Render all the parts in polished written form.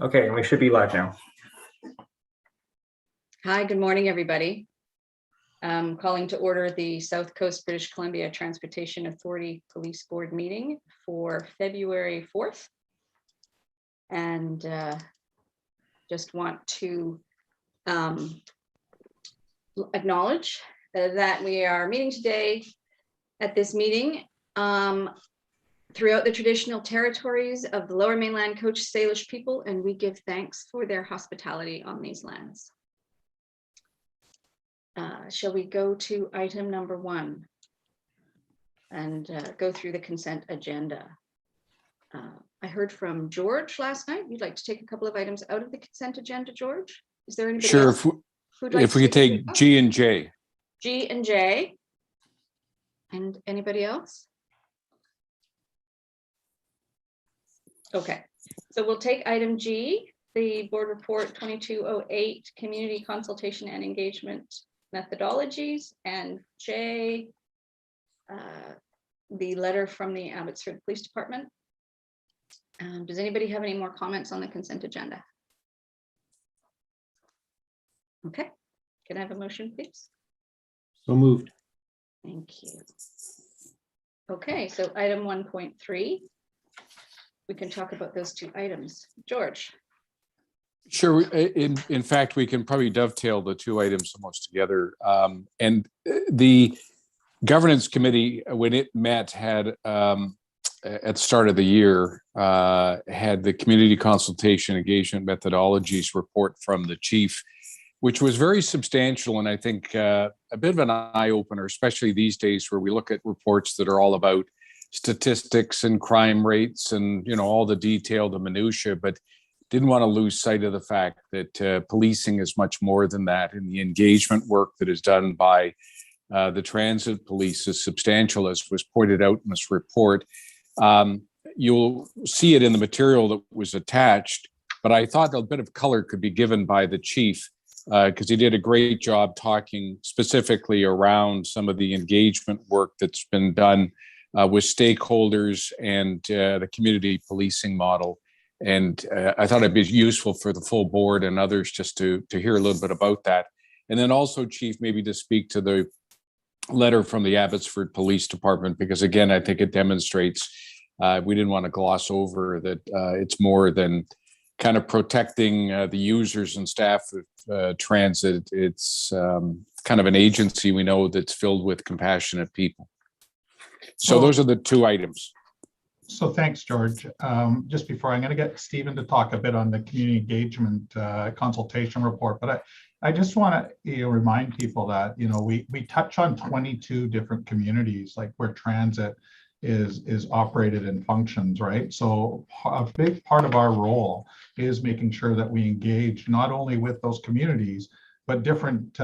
Okay, we should be live now. Hi, good morning, everybody. Calling to order the South Coast British Columbia Transportation Authority Police Board meeting for February 4th. And just want to acknowledge that we are meeting today at this meeting throughout the traditional territories of the Lower Mainland Coach Salish people, and we give thanks for their hospitality on these lands. Shall we go to item number 1 and go through the consent agenda? I heard from George last night. You'd like to take a couple of items out of the consent agenda, George? Is there anybody else? Sure. If we could take G and J. G and J. And anybody else? Okay, so we'll take item G, the board report 2208, community consultation and engagement methodologies, and J, the letter from the Abbotsford Police Department. Does anybody have any more comments on the consent agenda? Okay, can I have a motion, please? So moved. Thank you. Okay, so item 1.3. We can talk about those two items. George. Sure. In fact, we can probably dovetail the two items almost together. And the governance committee, when it met, had at the start of the year, had the community consultation engagement methodologies report from the chief, which was very substantial. And I think a bit of an eye opener, especially these days where we look at reports that are all about statistics and crime rates and, you know, all the detail, the minutia, but didn't want to lose sight of the fact that policing is much more than that, and the engagement work that is done by the transit police is substantial, as was pointed out in this report. You'll see it in the material that was attached, but I thought a bit of color could be given by the chief because he did a great job talking specifically around some of the engagement work that's been done with stakeholders and the community policing model. And I thought it'd be useful for the full board and others just to hear a little bit about that. And then also, Chief, maybe to speak to the letter from the Abbotsford Police Department, because again, I think it demonstrates, we didn't want to gloss over that it's more than kind of protecting the users and staff of transit. It's kind of an agency we know that's filled with compassionate people. So those are the two items. So thanks, George. Just before, I'm going to get Stephen to talk a bit on the community engagement consultation report, but I just want to remind people that we touch on 22 different communities, like where transit is operated and functions, right? So a big part of our role is making sure that we engage not only with those communities, but different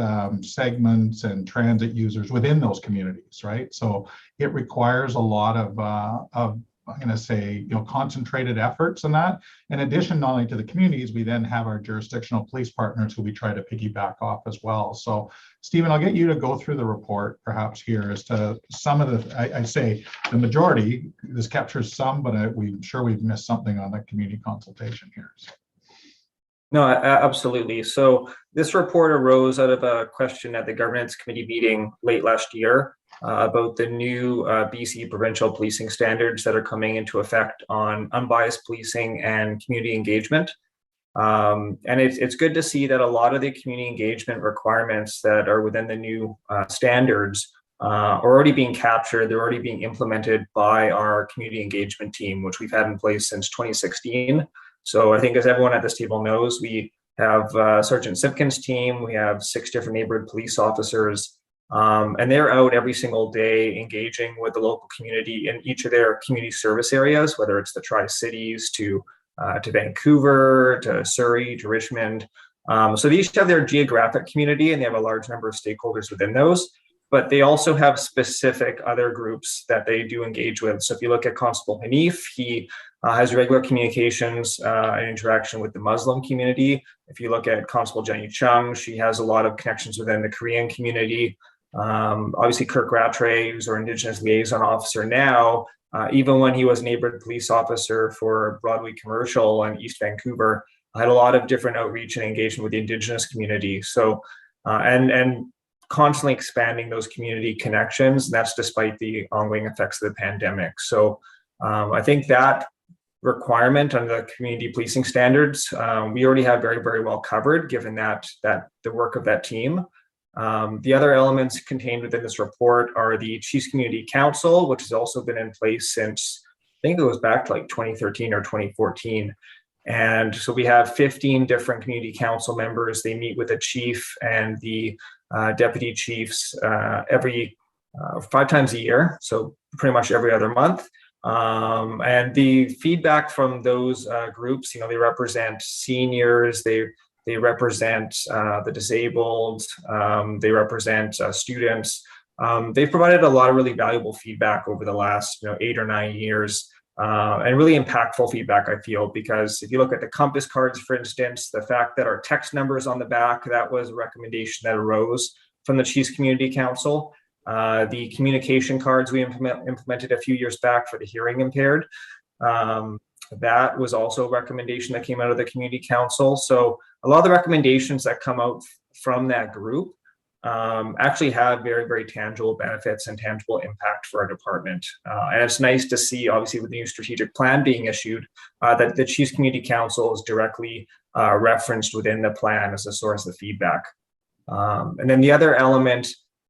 segments and transit users within those communities, right? So it requires a lot of I'm going to say, concentrated efforts in that. In addition, not only to the communities, we then have our jurisdictional police partners who we try to piggyback off as well. So, Stephen, I'll get you to go through the report perhaps here as to some of the, I say the majority, this captures some, but I'm sure we've missed something on the community consultation here. So. No, absolutely. So this report arose out of a question at the governance committee meeting late last year about the new BC provincial policing standards that are coming into effect on unbiased policing and community engagement. And it's good to see that a lot of the community engagement requirements that are within the new standards are already being captured. They're already being implemented by our community engagement team, which we've had in place since 2016. So I think, as everyone at this table knows, we have Sergeant Simpkin's team. We have 6 different neighborhood police officers, and they're out every single day engaging with the local community in each of their community service areas, whether it's the Tri-Cities to Vancouver, to Surrey, to Richmond. So they each have their geographic community, and they have a large number of stakeholders within those. But they also have specific other groups that they do engage with. So if you look at Constable Hanif, he has regular communications and interaction with the Muslim community. If you look at Constable Jenny Chung, she has a lot of connections within the Korean community. Obviously, Kirk Rattray, who's our Indigenous Liaison officer now, even when he was neighborhood police officer for Broadway Commercial and East Vancouver, had a lot of different outreach and engagement with the Indigenous community. So, and constantly expanding those community connections. And that's despite the ongoing effects of the pandemic. So I think that requirement on the community policing standards, we already have very, very well covered, given that the work of that team. The other elements contained within this report are the Chiefs Community Council, which has also been in place since, I think it goes back to like 2013 or 2014. And so we have 15 different community council members. They meet with the chief and the deputy chiefs every 5 times a year, so pretty much every other month. And the feedback from those groups, they represent seniors, they represent the disabled, they represent students. They've provided a lot of really valuable feedback over the last 8 or 9 years. And really impactful feedback, I feel, because if you look at the compass cards, for instance, the fact that our text number is on the back, that was a recommendation that arose from the Chiefs Community Council. The communication cards we implemented a few years back for the hearing impaired, that was also a recommendation that came out of the Community Council. So a lot of the recommendations that come out from that group actually have very, very tangible benefits and tangible impact for our department. And it's nice to see, obviously, with the new strategic plan being issued, that the Chiefs Community Council is directly referenced within the plan as a source of feedback. And then the other element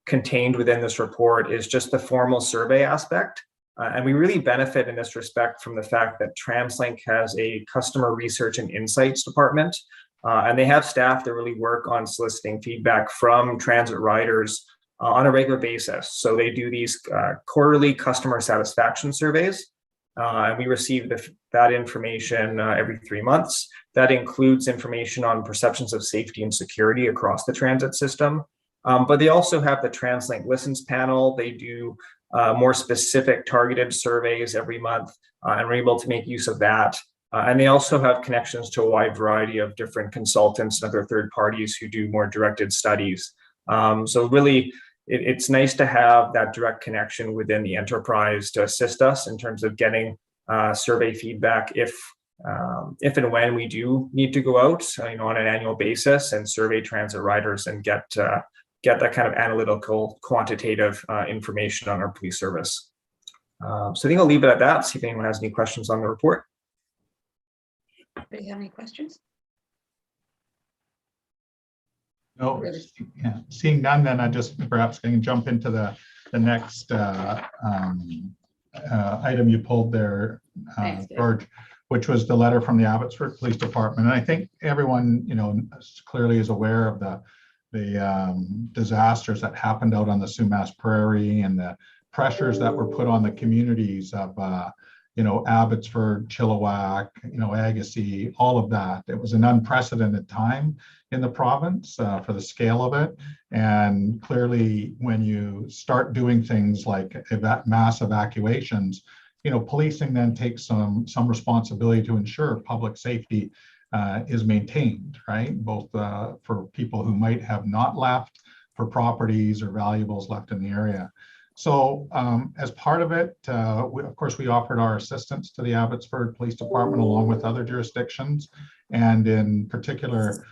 contained within this report is just the formal survey aspect. And we really benefit in this respect from the fact that TransLink has a customer research and insights department. And they have staff that really work on soliciting feedback from transit riders on a regular basis. So they do these quarterly customer satisfaction surveys, and we receive that information every 3 months. That includes information on perceptions of safety and security across the transit system. But they also have the TransLink Listens panel. They do more specific targeted surveys every month, and we're able to make use of that. And they also have connections to a wide variety of different consultants and other third parties who do more directed studies. So really, it's nice to have that direct connection within the enterprise to assist us in terms of getting survey feedback if and when we do need to go out, on an annual basis and survey transit riders and get that kind of analytical, quantitative information on our police service. So I think I'll leave it at that. See if anyone has any questions on the report. Do you have any questions? No, Really? yeah. Seeing none, then I just perhaps can jump into the next item you pulled there, Thanks, Dave. George, which was the letter from the Abbotsford Police Department. And I think everyone, clearly is aware of the disasters that happened out on the Sumas Prairie and the pressures that were put on the communities of Abbotsford, Chilliwack, Agassiz, all of that. It was an unprecedented time in the province for the scale of it. And clearly, when you start doing things like mass evacuations, policing then takes some responsibility to ensure public safety is maintained, right? Both for people who might have not left, for properties or valuables left in the area. So as part of it, of course, we offered our assistance to the Abbotsford Police Department along with other jurisdictions. And in particular,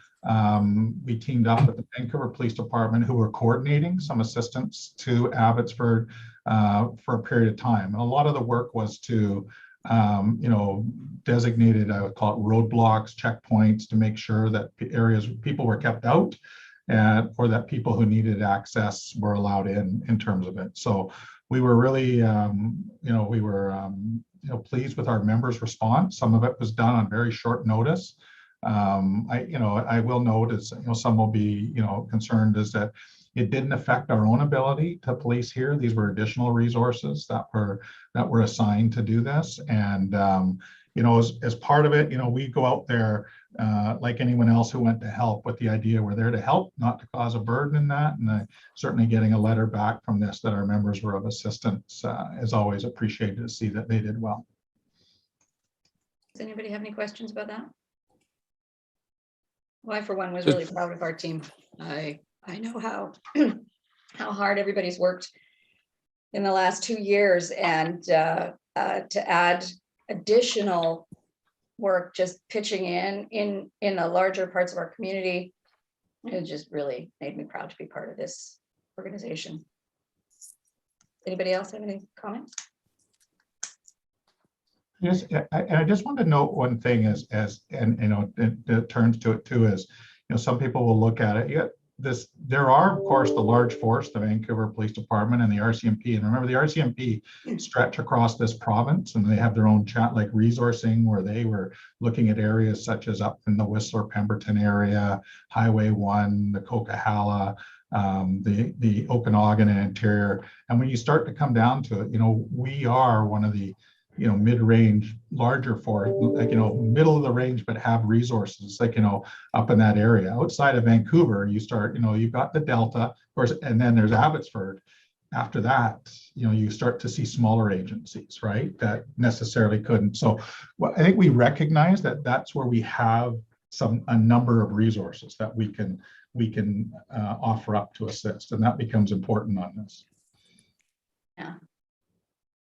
we teamed up with the Vancouver Police Department, who were coordinating some assistance to Abbotsford for a period of time. And a lot of the work was to designated, I would call it roadblocks, checkpoints, to make sure that people were kept out, or that people who needed access were allowed in terms of it. So we were really, pleased with our members' response. Some of it was done on very short notice. I will note, as some will be, concerned, is that it didn't affect our own ability to police here. These were additional resources that were assigned to do this. And as part of it, we go out there like anyone else who went to help, with the idea we're there to help, not to cause a burden in that. And certainly getting a letter back from this that our members were of assistance is always appreciated to see that they did well. Does anybody have any questions about that? Well, I, for one, was really proud of our team. I know how hard everybody's worked in the last 2 years, and to add additional work, just pitching in the larger parts of our community. It just really made me proud to be part of this organization. Anybody else have any comments? Yes, I just want to note one thing and you know, it turns to it too, is, you know, some people will look at it. Yeah, there are, of course, the large force, the Vancouver Police Department and the RCMP. And remember, the RCMP stretch across this province, and they have their own chat like resourcing, where they were looking at areas such as up in the Whistler Pemberton area, Highway 1, the Coquihalla, the Okanagan and Interior. And when you start to come down to it, you know, we are one of the, you know, mid-range, larger force, like, you know, middle of the range, but have resources, like, you know, up in that area. Outside of Vancouver, you start, you know, you've got the Delta, of course, and then there's Abbotsford. After that, you know, you start to see smaller agencies, right, that necessarily couldn't. So well, I think we recognize that that's where we have a number of resources that we can offer up to assist, and that becomes important on this.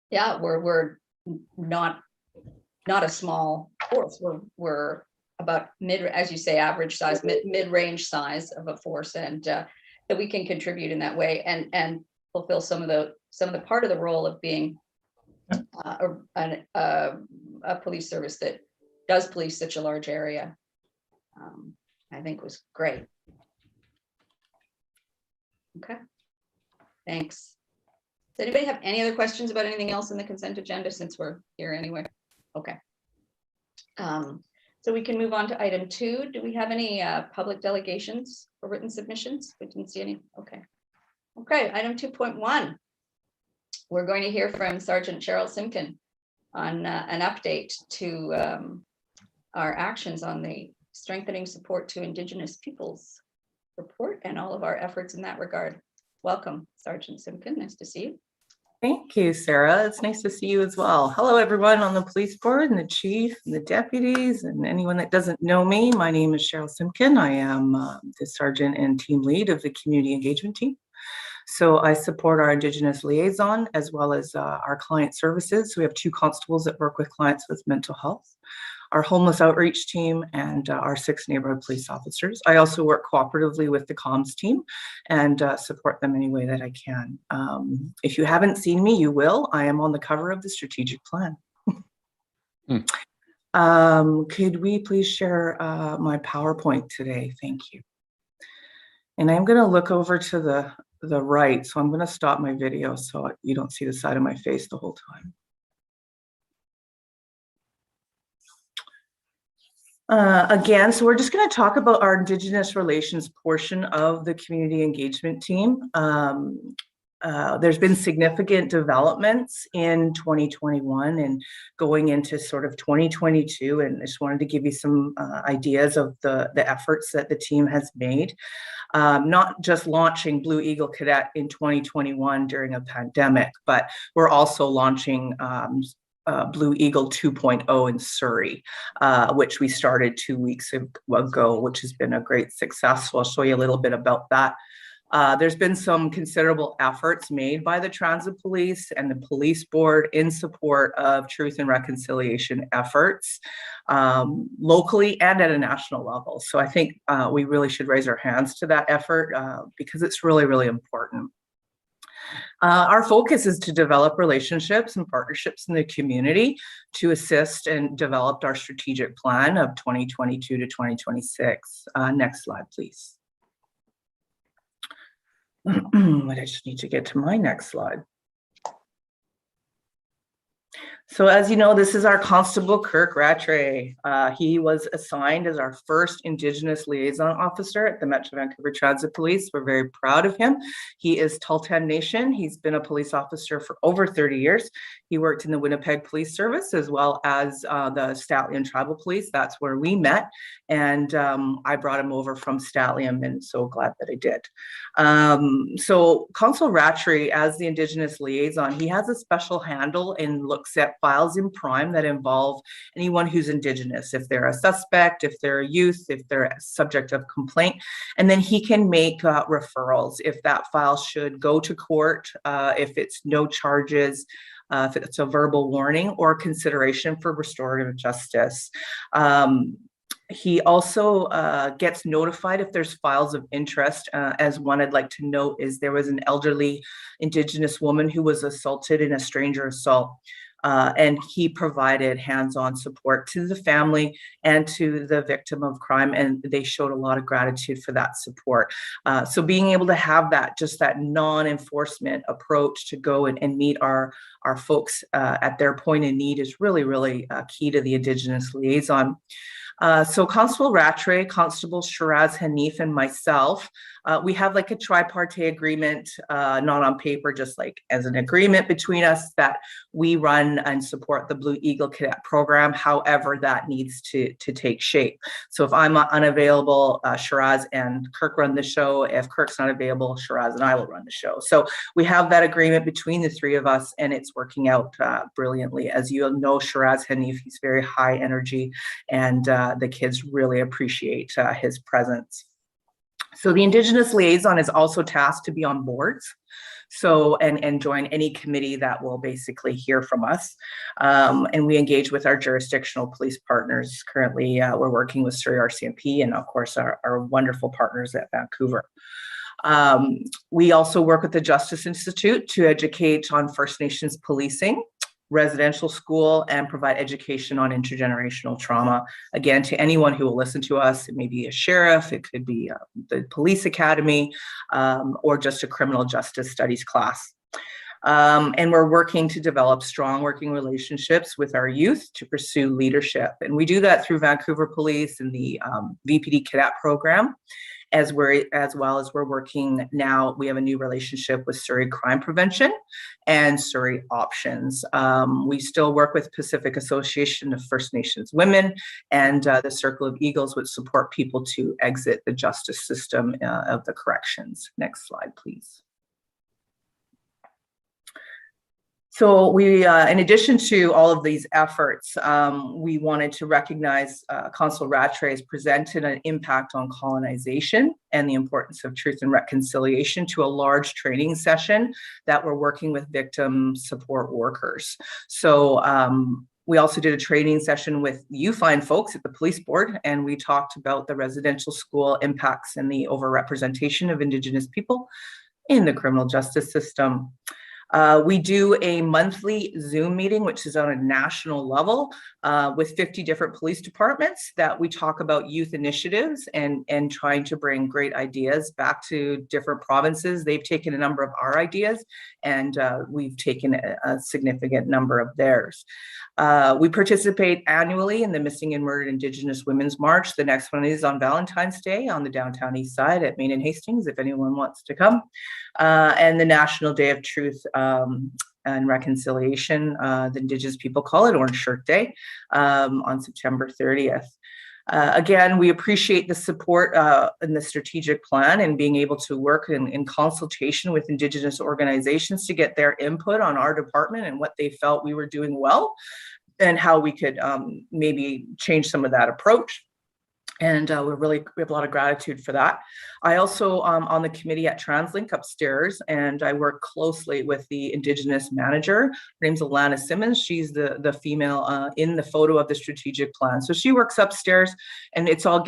Yeah, we're not a small force. We're about as you say, average size, mid-range size of a force, and that we can contribute in that way and fulfill some of the part of the role of being a police service that does police such a large area. I think was great. Okay, thanks. Does anybody have any other questions about anything else in the consent agenda, since we're here anyway? Okay. So we can move on to item 2. Do we have any public delegations or written submissions? We didn't see any. Okay. Okay, item 2.1. We're going to hear from Sergeant Cheryl Simkin on an update to our actions on the Strengthening Support to Indigenous Peoples report and all of our efforts in that regard. Welcome, Sergeant Simkin. Nice to see you. Thank you, Sarah. It's nice to see you as well. Hello, everyone on the police board and the chief and the deputies and anyone that doesn't know me. My name is Cheryl Simkin. I am the sergeant and team lead of the community engagement team. So I support our Indigenous Liaison as well as our client services. So we have 2 constables that work with clients with mental health, our homeless outreach team, and our 6 neighborhood police officers. I also work cooperatively with the comms team and support them any way that I can. If you haven't seen me, you will. I am on the cover of the strategic plan. Could we please share my PowerPoint today? Thank you. And I'm going to look over to the right, so I'm going to stop my video so you don't see the side of my face the whole time. Again, so we're just going to talk about our Indigenous Relations portion of the community engagement team. There's been significant developments in 2021 and going into sort of 2022, and I just wanted to give you some ideas of the efforts that the team has made. Not just launching Blue Eagle Cadet in 2021 during a pandemic, but we're also launching Blue Eagle 2.0 in Surrey, which we started 2 weeks ago, which has been a great success. So I'll show you a little bit about that. There's been some considerable efforts made by the Transit Police and the Police Board in support of truth and reconciliation efforts, locally and at a national level. So I think we really should raise our hands to that effort because it's really, really important. Our focus is to develop relationships and partnerships in the community to assist and develop our strategic plan of 2022 to 2026. Next slide, please. I just need to get to my next slide. So as you know, this is our Constable Kirk Rattray. He was assigned as our first Indigenous Liaison Officer at the Metro Vancouver Transit Police. We're very proud of him. He is Tahltan Nation. He's been a police officer for over 30 years. He worked in the Winnipeg Police Service as well as the Stallion Tribal Police. That's where we met. And I brought him over from Stallion and so glad that I did. So Constable Rattray, as the Indigenous Liaison, he has a special handle and looks at files in prime that involve anyone who's Indigenous, if they're a suspect, if they're a youth, if they're a subject of complaint, and then he can make referrals if that file should go to court, if it's no charges, if it's a verbal warning, or consideration for restorative justice. He also gets notified if there's files of interest. As one I'd like to note is there was an elderly Indigenous woman who was assaulted in a stranger assault. And he provided hands-on support to the family and to the victim of crime, and they showed a lot of gratitude for that support. So being able to have that, just that non-enforcement approach to go and meet our folks at their point in need is really, really key to the Indigenous Liaison. So Constable Rattray, Constable Shiraz Hanif, and myself, we have like a tripartite agreement, not on paper, just like as an agreement between us that we run and support the Blue Eagle Cadet program, however that needs to take shape. So if I'm unavailable, Shiraz and Kirk run the show. If Kirk's not available, Shiraz and I will run the show. So we have that agreement between the three of us, and it's working out brilliantly. As you know, Shiraz Hanif, he's very high energy, and the kids really appreciate his presence. So the Indigenous Liaison is also tasked to be on boards, so and join any committee that will basically hear from us. And we engage with our jurisdictional police partners. Currently, we're working with Surrey RCMP and of course our wonderful partners at Vancouver. We also work with the Justice Institute to educate on First Nations policing, residential school, and provide education on intergenerational trauma. Again, to anyone who will listen to us, it may be a sheriff, it could be the police academy, or just a criminal justice studies class. And we're working to develop strong working relationships with our youth to pursue leadership. And we do that through Vancouver Police and the VPD Cadet program. As well as we're working now, we have a new relationship with Surrey Crime Prevention and Surrey Options. We still work with Pacific Association of First Nations Women and the Circle of Eagles, which support people to exit the justice system of the corrections. Next slide, please. So we, in addition to all of these efforts, we wanted to recognize Constable Rattray has presented an impact on colonization and the importance of truth and reconciliation to a large training session that we're working with victim support workers. So we also did a training session with you fine folks at the police board, and we talked about the residential school impacts and the overrepresentation of Indigenous people in the criminal justice system. We do a monthly Zoom meeting, which is on a national level with 50 different police departments that we talk about youth initiatives and trying to bring great ideas back to different provinces. They've taken a number of our ideas and we've taken a significant number of theirs. We participate annually in the Missing and Murdered Indigenous Women's March. The next one is on Valentine's Day on the downtown east side at Main and Hastings, if anyone wants to come. And the National Day of Truth and Reconciliation, the Indigenous people call it Orange Shirt Day, on September 30th. Again, we appreciate the support in the strategic plan and being able to work in consultation with Indigenous organizations to get their input on our department and what they felt we were doing well and how we could maybe change some of that approach. And we have a lot of gratitude for that. I also on the committee at TransLink upstairs, and I work closely with the Indigenous manager. Her name's Alana Simmons. She's the female in the photo of the strategic plan. So she works upstairs, and it's all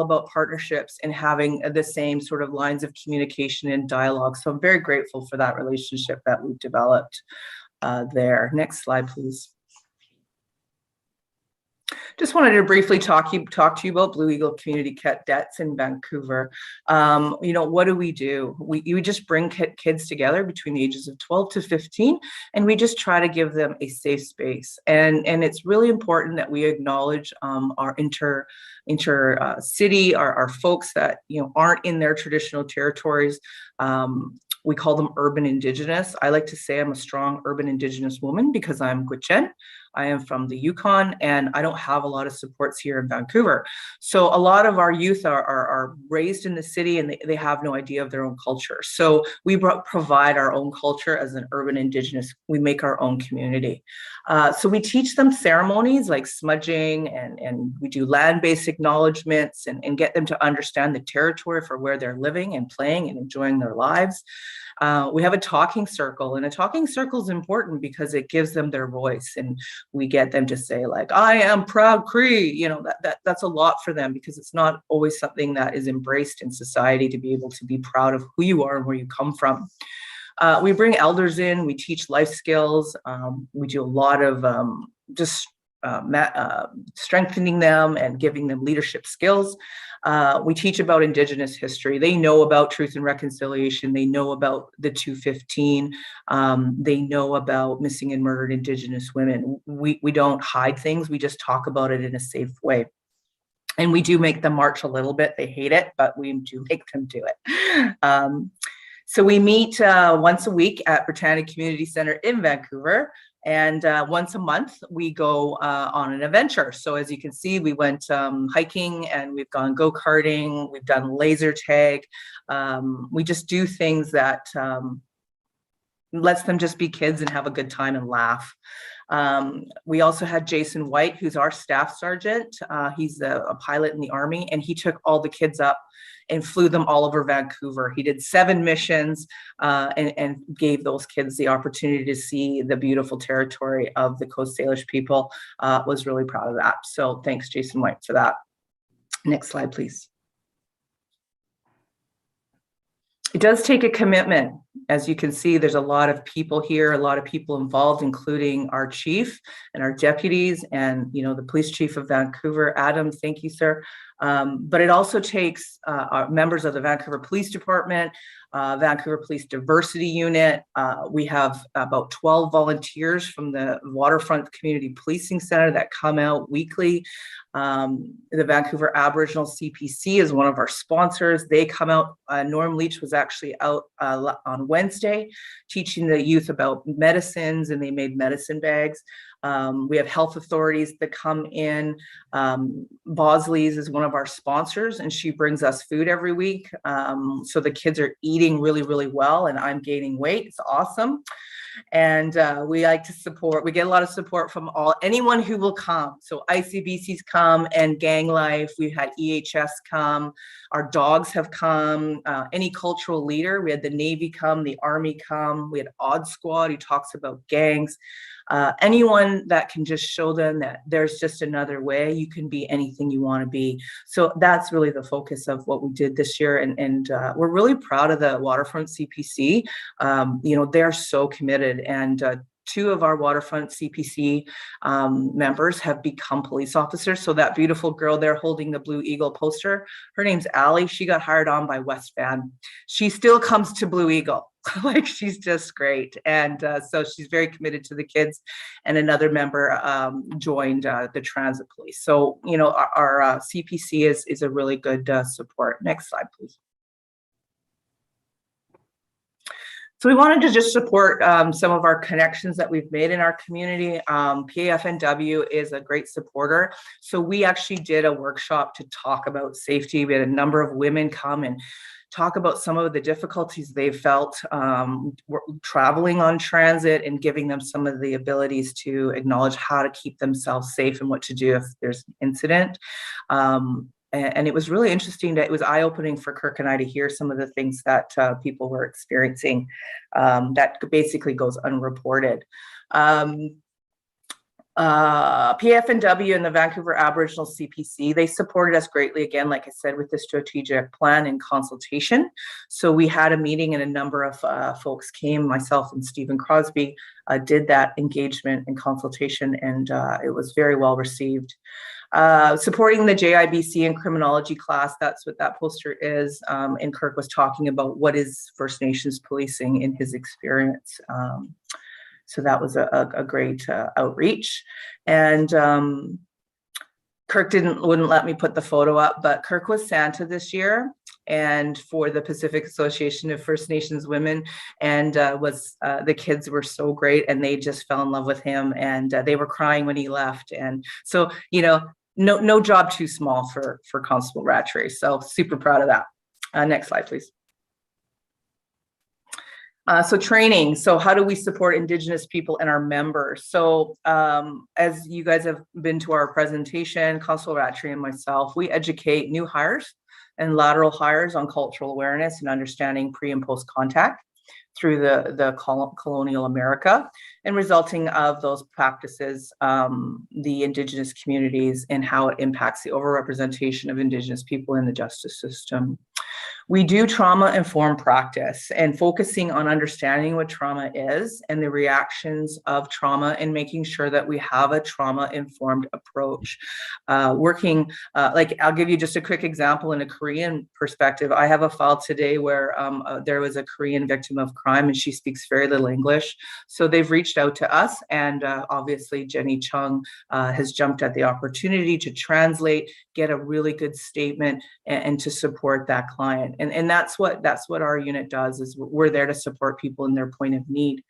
about partnerships and having the same sort of lines of communication and dialogue. So I'm very grateful for that relationship that we've developed there. Next slide, please. Just wanted to briefly talk to you about Blue Eagle Community Cadets in Vancouver. You know, what do? We just bring kids together between the ages of 12 to 15, and we just try to give them a safe space. And it's really important that we acknowledge our city, our folks that, you know, aren't in their traditional territories. We call them urban Indigenous. I like to say I'm a strong urban Indigenous woman because I'm Gwich'in. I am from the Yukon, and I don't have a lot of supports here in Vancouver. So a lot of our youth are raised in the city, and they have no idea of their own culture. So we provide our own culture as an urban Indigenous. We make our own community. So we teach them ceremonies like smudging, and we do land-based acknowledgements and get them to understand the territory for where they're living and playing and enjoying their lives. We have a talking circle, and a talking circle is important because it gives them their voice, and we get them to say like, I am proud Cree, you know, that's a lot for them because it's not always something that is embraced in society, to be able to be proud of who you are and where you come from. We bring elders in, we teach life skills. We do a lot of strengthening them and giving them leadership skills. We teach about Indigenous history. They know about Truth and Reconciliation. They know about the 215. They know about missing and murdered Indigenous women. We don't hide things. We just talk about it in a safe way. And we do make them march a little bit. They hate it, but we do make them do it. So we meet once a week at Britannia Community Centre in Vancouver. And once a month, we go on an adventure. So as you can see, we went hiking, and we've gone go-karting. We've done laser tag. We just do things that lets them just be kids and have a good time and laugh. We also had Jason White, who's our staff sergeant. He's a pilot in the Army, and he took all the kids up and flew them all over Vancouver. He did 7 missions and gave those kids the opportunity to see the beautiful territory of the Coast Salish people. Was really proud of that. So thanks, Jason White, for that. Next slide, please. It does take a commitment. As you can see, there's a lot of people here, a lot of people involved, including our chief and our deputies and, you know, the police chief of Vancouver, Adam, thank you, sir. But it also takes our members of the Vancouver Police Department, Vancouver Police Diversity Unit. We have about 12 volunteers from the Waterfront Community Policing Center that come out weekly. The Vancouver Aboriginal CPC is one of our sponsors. They come out. Norm Leach was actually out on Wednesday teaching the youth about medicines, and they made medicine bags. We have health authorities that come in. Bosley's is one of our sponsors, and she brings us food every week. So the kids are eating really, really well, and I'm gaining weight. It's awesome. And we like to support, we get a lot of support from anyone who will come. So ICBC's come, and Gang Life, we've had EHS come, our dogs have come, any cultural leader, we had the Navy come, the Army come, we had Odd Squad who talks about gangs. Anyone that can just show them that there's just another way, you can be anything you want to be. So that's really the focus of what we did this year. And we're really proud of the Waterfront CPC. You know, they're so committed, and 2 of our Waterfront CPC members have become police officers. So that beautiful girl there holding the Blue Eagle poster, her name's Allie. She got hired on by West Van. She still comes to Blue Eagle. Like, she's just great. And so she's very committed to the kids. And another member joined the transit police. So, you know, our CPC is a really good support. Next slide, please. So we wanted to just support some of our connections that we've made in our community. PAFNW is a great supporter. So we actually did a workshop to talk about safety. We had a number of women come and talk about some of the difficulties they felt traveling on transit, and giving them some of the abilities to acknowledge how to keep themselves safe and what to do if there's an incident. And it was really interesting. It was eye-opening for Kirk and I to hear some of the things that people were experiencing that basically goes unreported. PFNW and the Vancouver Aboriginal CPC, they supported us greatly, again, like I said, with the strategic plan and consultation. So we had a meeting, and a number of folks came, myself and Stephen Crosby did that engagement and consultation, and it was very well received. Supporting the JIBC and criminology class, that's what that poster is. And Kirk was talking about what is First Nations policing in his experience. So that was a great outreach. And Kirk wouldn't let me put the photo up, but Kirk was Santa this year, and for the Pacific Association of First Nations Women, and the kids were so great, and they just fell in love with him, and they were crying when he left. And so, you know, no job too small for Constable Rattray. So super proud of that. Next slide, please. So training. So how do we support Indigenous people and our members? So as you guys have been to our presentation, Constable Rattray and myself, we educate new hires and lateral hires on cultural awareness and understanding pre and post contact through the colonial America, and resulting of those practices, the Indigenous communities, and how it impacts the overrepresentation of Indigenous people in the justice system. We do trauma-informed practice and focusing on understanding what trauma is and the reactions of trauma, and making sure that we have a trauma-informed approach. Working, like I'll give you just a quick example in a Korean perspective. I have a file today where there was a Korean victim of crime and she speaks very little English. So they've reached out to us, and obviously Jenny Chung has jumped at the opportunity to translate, get a really good statement, and to support that client. And that's what our unit does, is we're there to support people in their point of need.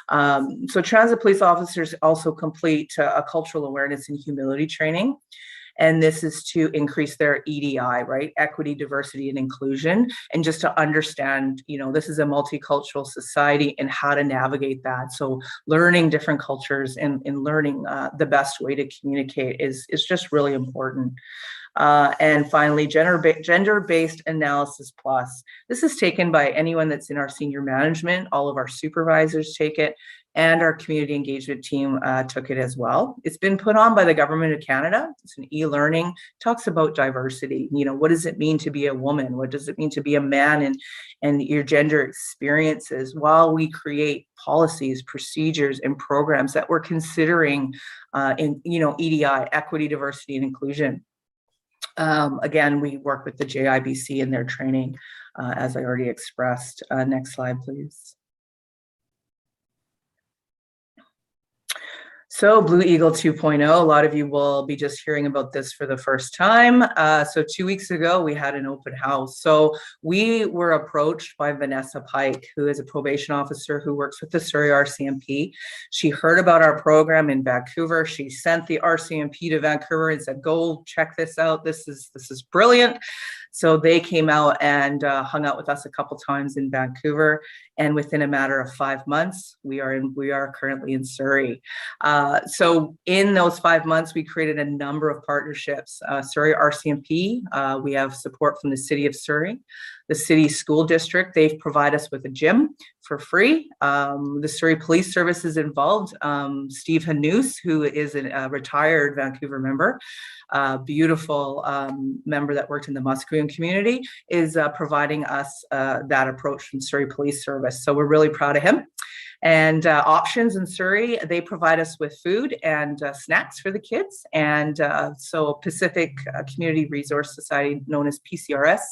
So transit police officers also complete a cultural awareness and humility training. And this is to increase their EDI, right? Equity, diversity, and inclusion. And just to understand, this is a multicultural society and how to navigate that. So learning different cultures and learning the best way to communicate is just really important. And finally, gender-based analysis plus. This is taken by anyone that's in our senior management. All of our supervisors take it, and our community engagement team took it as well. It's been put on by the Government of Canada. It's an e-learning, talks about diversity. What does it mean to be a woman? What does it mean to be a man, and your gender experiences, while we create policies, procedures, and programs that we're considering in EDI, equity, diversity, and inclusion. Again, we work with the JIBC in their training, as I already expressed. Next slide, please. So Blue Eagle 2.0, a lot of you will be just hearing about this for the first time. So 2 weeks ago, we had an open house. So we were approached by Vanessa Pike, who is a probation officer who works with the Surrey RCMP. She heard about our program in Vancouver. She sent the RCMP to Vancouver and said, go check this out. This is brilliant. So they came out and hung out with us a couple times in Vancouver, and within a matter of 5 months, we are currently in Surrey. So in those 5 months, we created a number of partnerships. Surrey RCMP, we have support from the City of Surrey, the City School District. They've provided us with a gym for free. The Surrey Police Service is involved. Steve Hanous, who is a retired Vancouver member, beautiful member that worked in the Musqueam community, is providing us that approach from Surrey Police Service. So we're really proud of him. And Options in Surrey, they provide us with food and snacks for the kids. And so Pacific Community Resource Society, known as PCRS,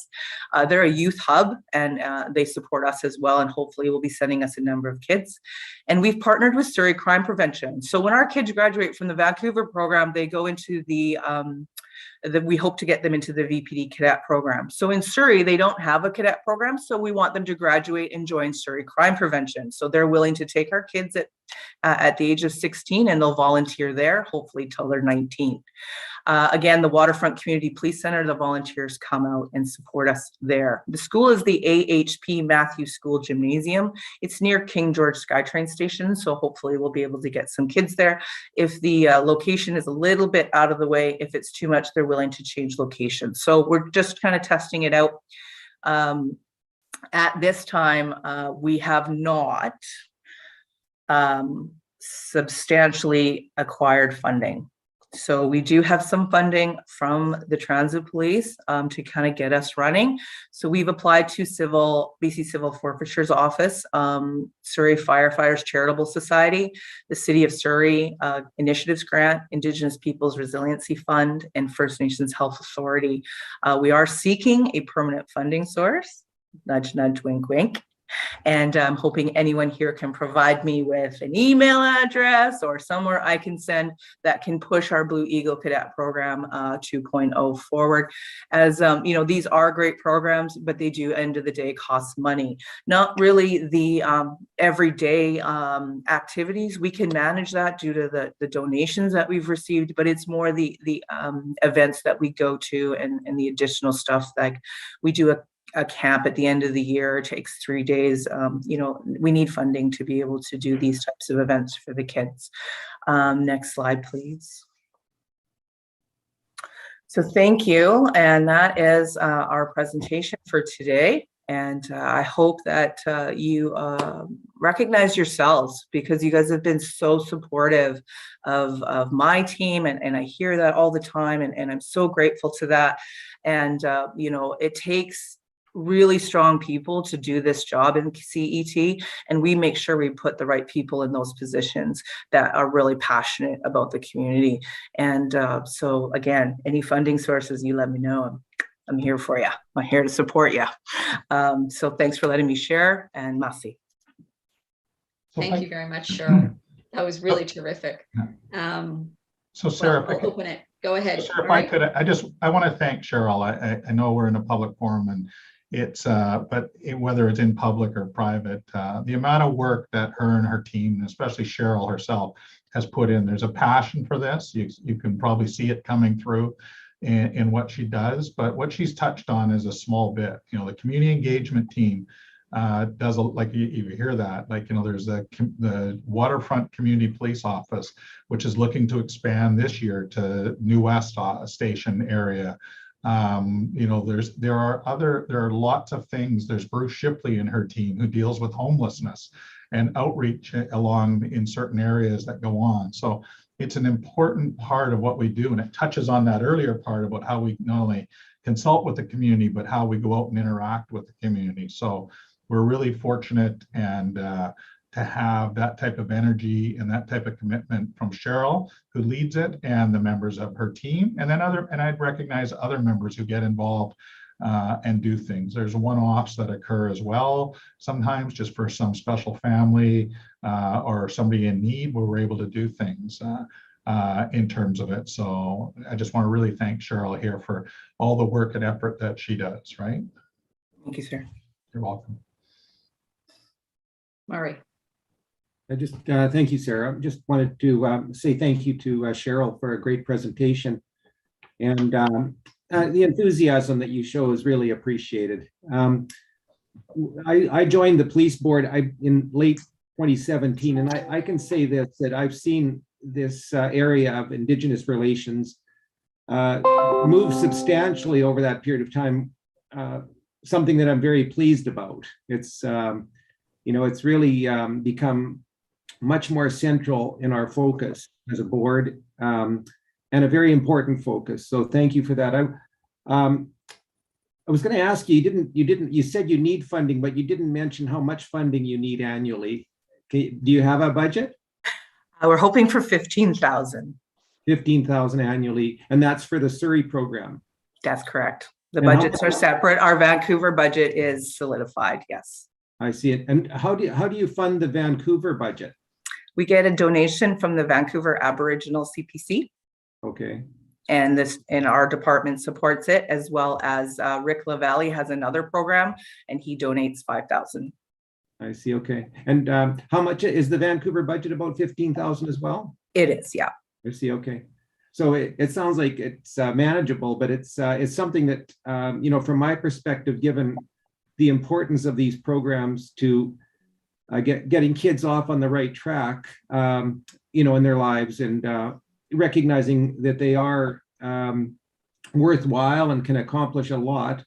they're a youth hub, and they support us as well, and hopefully will be sending us a number of kids. And we've partnered with Surrey Crime Prevention. So when our kids graduate from the Vancouver program, they go into we hope to get them into the VPD cadet program. So in Surrey, they don't have a cadet program, so we want them to graduate and join Surrey Crime Prevention. So they're willing to take our kids at the age of 16, and they'll volunteer there, hopefully till they're 19. Again, the Waterfront Community Police Center, the volunteers come out and support us there. The school is the AHP Matthews School Gymnasium. It's near King George SkyTrain Station, so hopefully we'll be able to get some kids there. If the location is a little bit out of the way, if it's too much, they're willing to change location. So we're just kind of testing it out. At this time, we have not substantially acquired funding. So we do have some funding from the Transit Police to kind of get us running. So we've applied to BC Civil Forfeiture's office, Surrey Firefighters Charitable Society, the City of Surrey Initiatives Grant, Indigenous Peoples Resiliency Fund, and First Nations Health Authority. We are seeking a permanent funding source, nudge, nudge, wink, wink. And I'm hoping anyone here can provide me with an email address or somewhere I can send that can push our Blue Eagle Cadet Program 2.0 forward. As these are great programs, but they do, end of the day, cost money. Not really the everyday activities. We can manage that due to the donations that we've received, but it's more the events that we go to and the additional stuff. Like we do a camp at the end of the year. It takes 3 days. We need funding to be able to do these types of events for the kids. Next slide, please. So thank you. And that is our presentation for today. And I hope that you recognize yourselves, because you guys have been so supportive of my team. And I hear that all the time. And I'm so grateful to that. And, it takes really strong people to do this job in CET. And we make sure we put the right people in those positions that are really passionate about the community. And so again, any funding sources, you let me know. I'm here for you. I'm here to support you. So thanks for letting me share, and merci. Thank you very much, Cheryl. That was really terrific. So Sarah, I'll open it. Go ahead. Sarah, if I could, I want to thank Cheryl. I know we're in a public forum, and it's whether it's in public or private, the amount of work that her and her team, especially Cheryl herself, has put in. There's a passion for this. You can probably see it coming through in what she does, but what she's touched on is a small bit. The community engagement team does, like you hear that, there's the Waterfront Community Police Office, which is looking to expand this year to New West Station area. There are lots of things. There's Bruce Shipley and her team who deals with homelessness and outreach in certain areas that go on. So it's an important part of what we do, and it touches on that earlier part about how we not only consult with the community, but how we go out and interact with the community. So we're really fortunate and to have that type of energy and that type of commitment from Cheryl, who leads it, and the members of her team, and then I'd recognize other members who get involved and do things. There's one-offs that occur as well, sometimes just for some special family or somebody in need, where we're able to do things in terms of it. So I just want to really thank Cheryl here for all the work and effort that she does, right? Thank you, sir. You're welcome. Murray. I just thank you, Sarah. Just wanted to say thank you to Cheryl for a great presentation, and the enthusiasm that you show is really appreciated. I joined the police board in late 2017, and I can say this, that I've seen this area of Indigenous relations move substantially over that period of time. Something that I'm very pleased about. It's it's really become much more central in our focus as a board, and a very important focus. So thank you for that. I was going to ask you, you said you need funding, but you didn't mention how much funding you need annually. Do you have a budget? We're hoping for 15,000. 15,000 annually, and that's for the Surrey program. That's correct. The And budgets are separate. Our Vancouver budget is solidified. Yes. I see it. And how do you fund the Vancouver budget? We get a donation from the Vancouver Aboriginal CPC. Okay. And our department supports it, as well as Rick LaValle has another program, and he donates 5,000. I see. Okay. And how much is the Vancouver budget? About 15,000 as well? It is, yeah. I see. Okay. So it sounds like it's manageable, but it's something that, from my perspective, given the importance of these programs to getting kids off on the right track, in their lives, and recognizing that they are worthwhile and can accomplish a lot.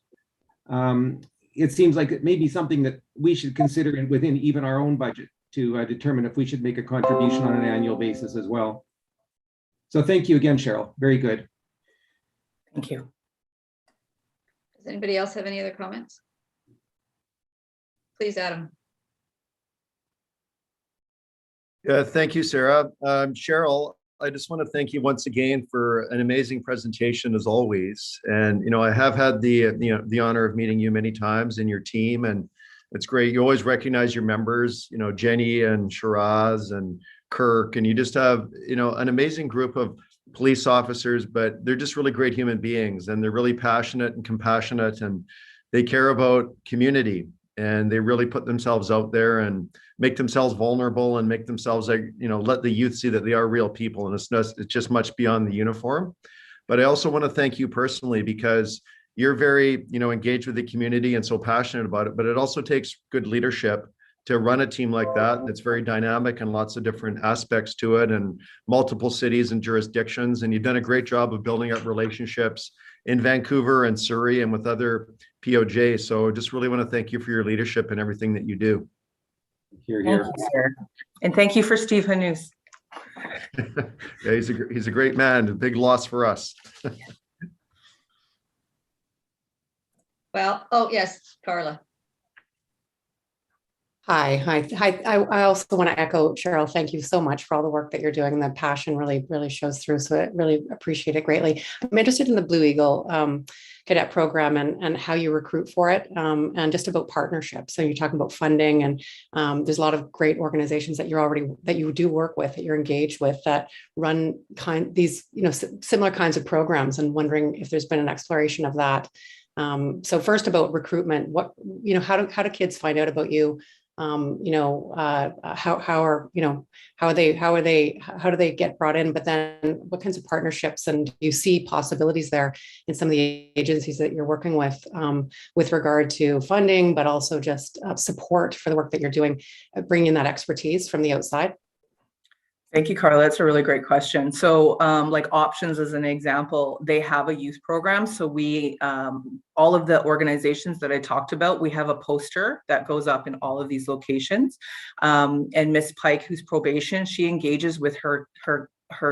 It seems like it may be something that we should consider within even our own budget to determine if we should make a contribution on an annual basis as well. So thank you again, Cheryl. Very good. Thank you. Does anybody else have any other comments? Please, Adam. Yeah, thank you, Sarah. Cheryl, I just want to thank you once again for an amazing presentation as always. And, I have had the honor of meeting you many times and your team, and it's great. You always recognize your members, Jenny and Shiraz and Kirk, and you just have, an amazing group of police officers, but they're just really great human beings, and they're really passionate and compassionate, and they care about community, and they really put themselves out there and make themselves vulnerable and make themselves, let the youth see that they are real people, and it's just much beyond the uniform. But I also want to thank you personally, because you're very, engaged with the community and so passionate about it, but it also takes good leadership to run a team like that. That's very dynamic and lots of different aspects to it, and multiple cities and jurisdictions. And you've done a great job of building up relationships in Vancouver and Surrey and with other POJ. So just really want to thank you for your leadership and everything that you do. Here, Thank here. you, sir. And thank you for Steve Hanous. Yeah, he's a great man, a big loss for us. Well, oh, yes, Carla. Hi. I also want to echo Cheryl. Thank you so much for all the work that you're doing. The passion really shows through. So I really appreciate it greatly. I'm interested in the Blue Eagle cadet program and how you recruit for it, and just about partnerships. So you're talking about funding, and there's a lot of great organizations that you do work with, that you're engaged with, that run these similar kinds of programs, and wondering if there's been an exploration of that. So first, about recruitment, how do kids find out about you? How do they get brought in? But then what kinds of partnerships, and do you see possibilities there in some of the agencies that you're working with regard to funding, but also just support for the work that you're doing, bringing in that expertise from the outside? Thank you, Carla. That's a really great question. So like Options as an example, they have a youth program. So we, all of the organizations that I talked about, we have a poster that goes up in all of these locations. And Miss Pike, who's probation, she engages with her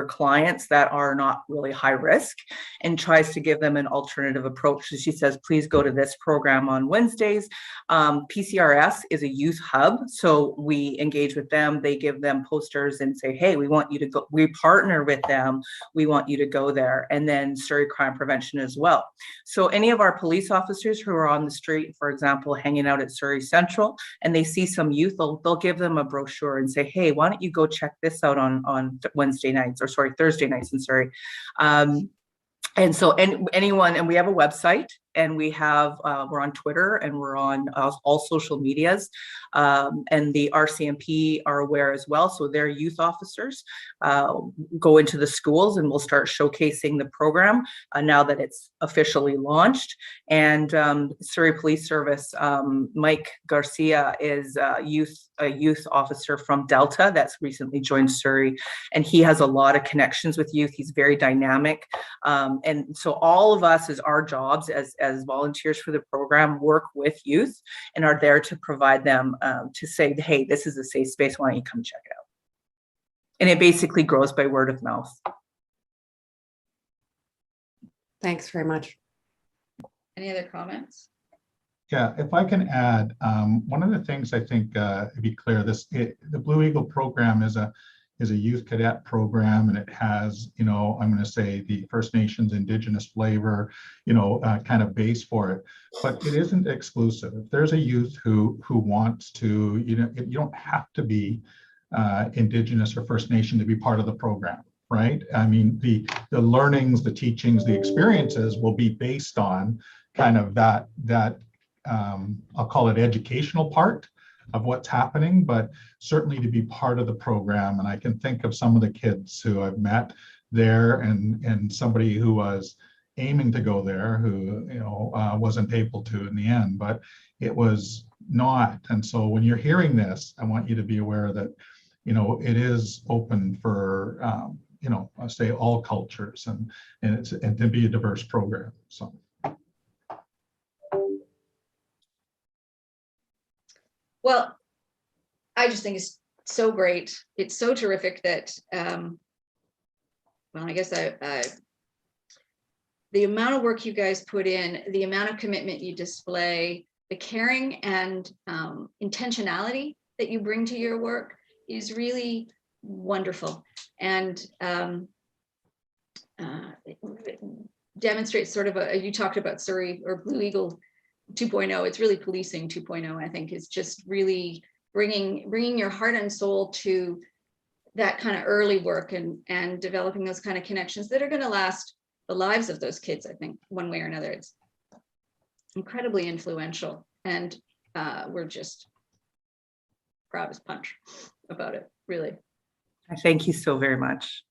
clients that are not really high risk and tries to give them an alternative approach. So she says, please go to this program on Wednesdays. PCRS is a youth hub. So we engage with them. They give them posters and say, hey, we want you to go. We partner with them. We want you to go there. And then Surrey Crime Prevention as well. So any of our police officers who are on the street, for example, hanging out at Surrey Central, and they see some youth, they'll give them a brochure and say, hey, why don't you go check this out on Wednesday night? Or sorry, Thursday nights in Surrey. And so anyone, and we have a website, and we have, we're on Twitter, and we're on all social medias, and the RCMP are aware as well. So their youth officers go into the schools, and we'll start showcasing the program now that it's officially launched. And Surrey Police Service, Mike Garcia is a youth officer from Delta that's recently joined Surrey, and he has a lot of connections with youth. He's very dynamic. And so all of us, as our jobs as volunteers for the program, work with youth and are there to provide them to say, hey, this is a safe space, why don't you come check it out? And it basically grows by word of mouth. Thanks very much. Any other comments? Yeah, if I can add, one of the things I think, to be clear, the Blue Eagle program is a youth cadet program, and it has, I'm going to say, the First Nations Indigenous flavor, kind of base for it, but it isn't exclusive. If there's a youth who wants to, you don't have to be Indigenous or First Nation to be part of the program, right? I mean, the learnings, the teachings, the experiences will be based on kind of that I'll call it educational part of what's happening, but certainly to be part of the program. And I can think of some of the kids who I've met there, and somebody who was aiming to go there who wasn't able to in the end, but it was not. And so when you're hearing this, I want you to be aware that it is open for I say all cultures, and to be a diverse program. So. Well, I just think it's so great. It's so terrific that, well, I guess the amount of work you guys put in, the amount of commitment you display, the caring and intentionality that you bring to your work is really wonderful, and it demonstrates sort of you talked about Surrey or Blue Eagle 2.0. It's really policing 2.0. I think is just really bringing your heart and soul to that kind of early work and developing those kind of connections that are going to last the lives of those kids. I think one way or another, it's incredibly influential, and we're just proud as punch about it, really. Thank you so very much.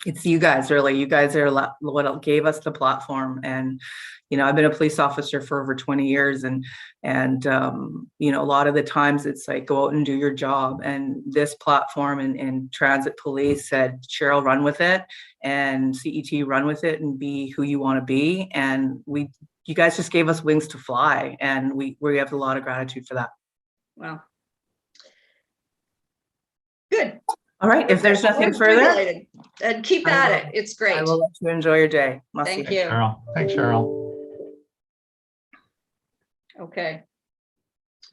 It's you guys, really. You guys are what gave us the platform. And, I've been a police officer for over 20 years, and a lot of the times it's like, go out and do your job. And this platform and Transit Police said, Cheryl, run with it, and CET, run with it and be who you want to be. And we you guys just gave us wings to fly, and we have a lot of gratitude for that. Wow. Good. All right, if there's nothing We're further, jubilated. And keep at it. It's great. I will let you enjoy your day. Thank Thanks, you. Cheryl. Thanks, Cheryl. Okay.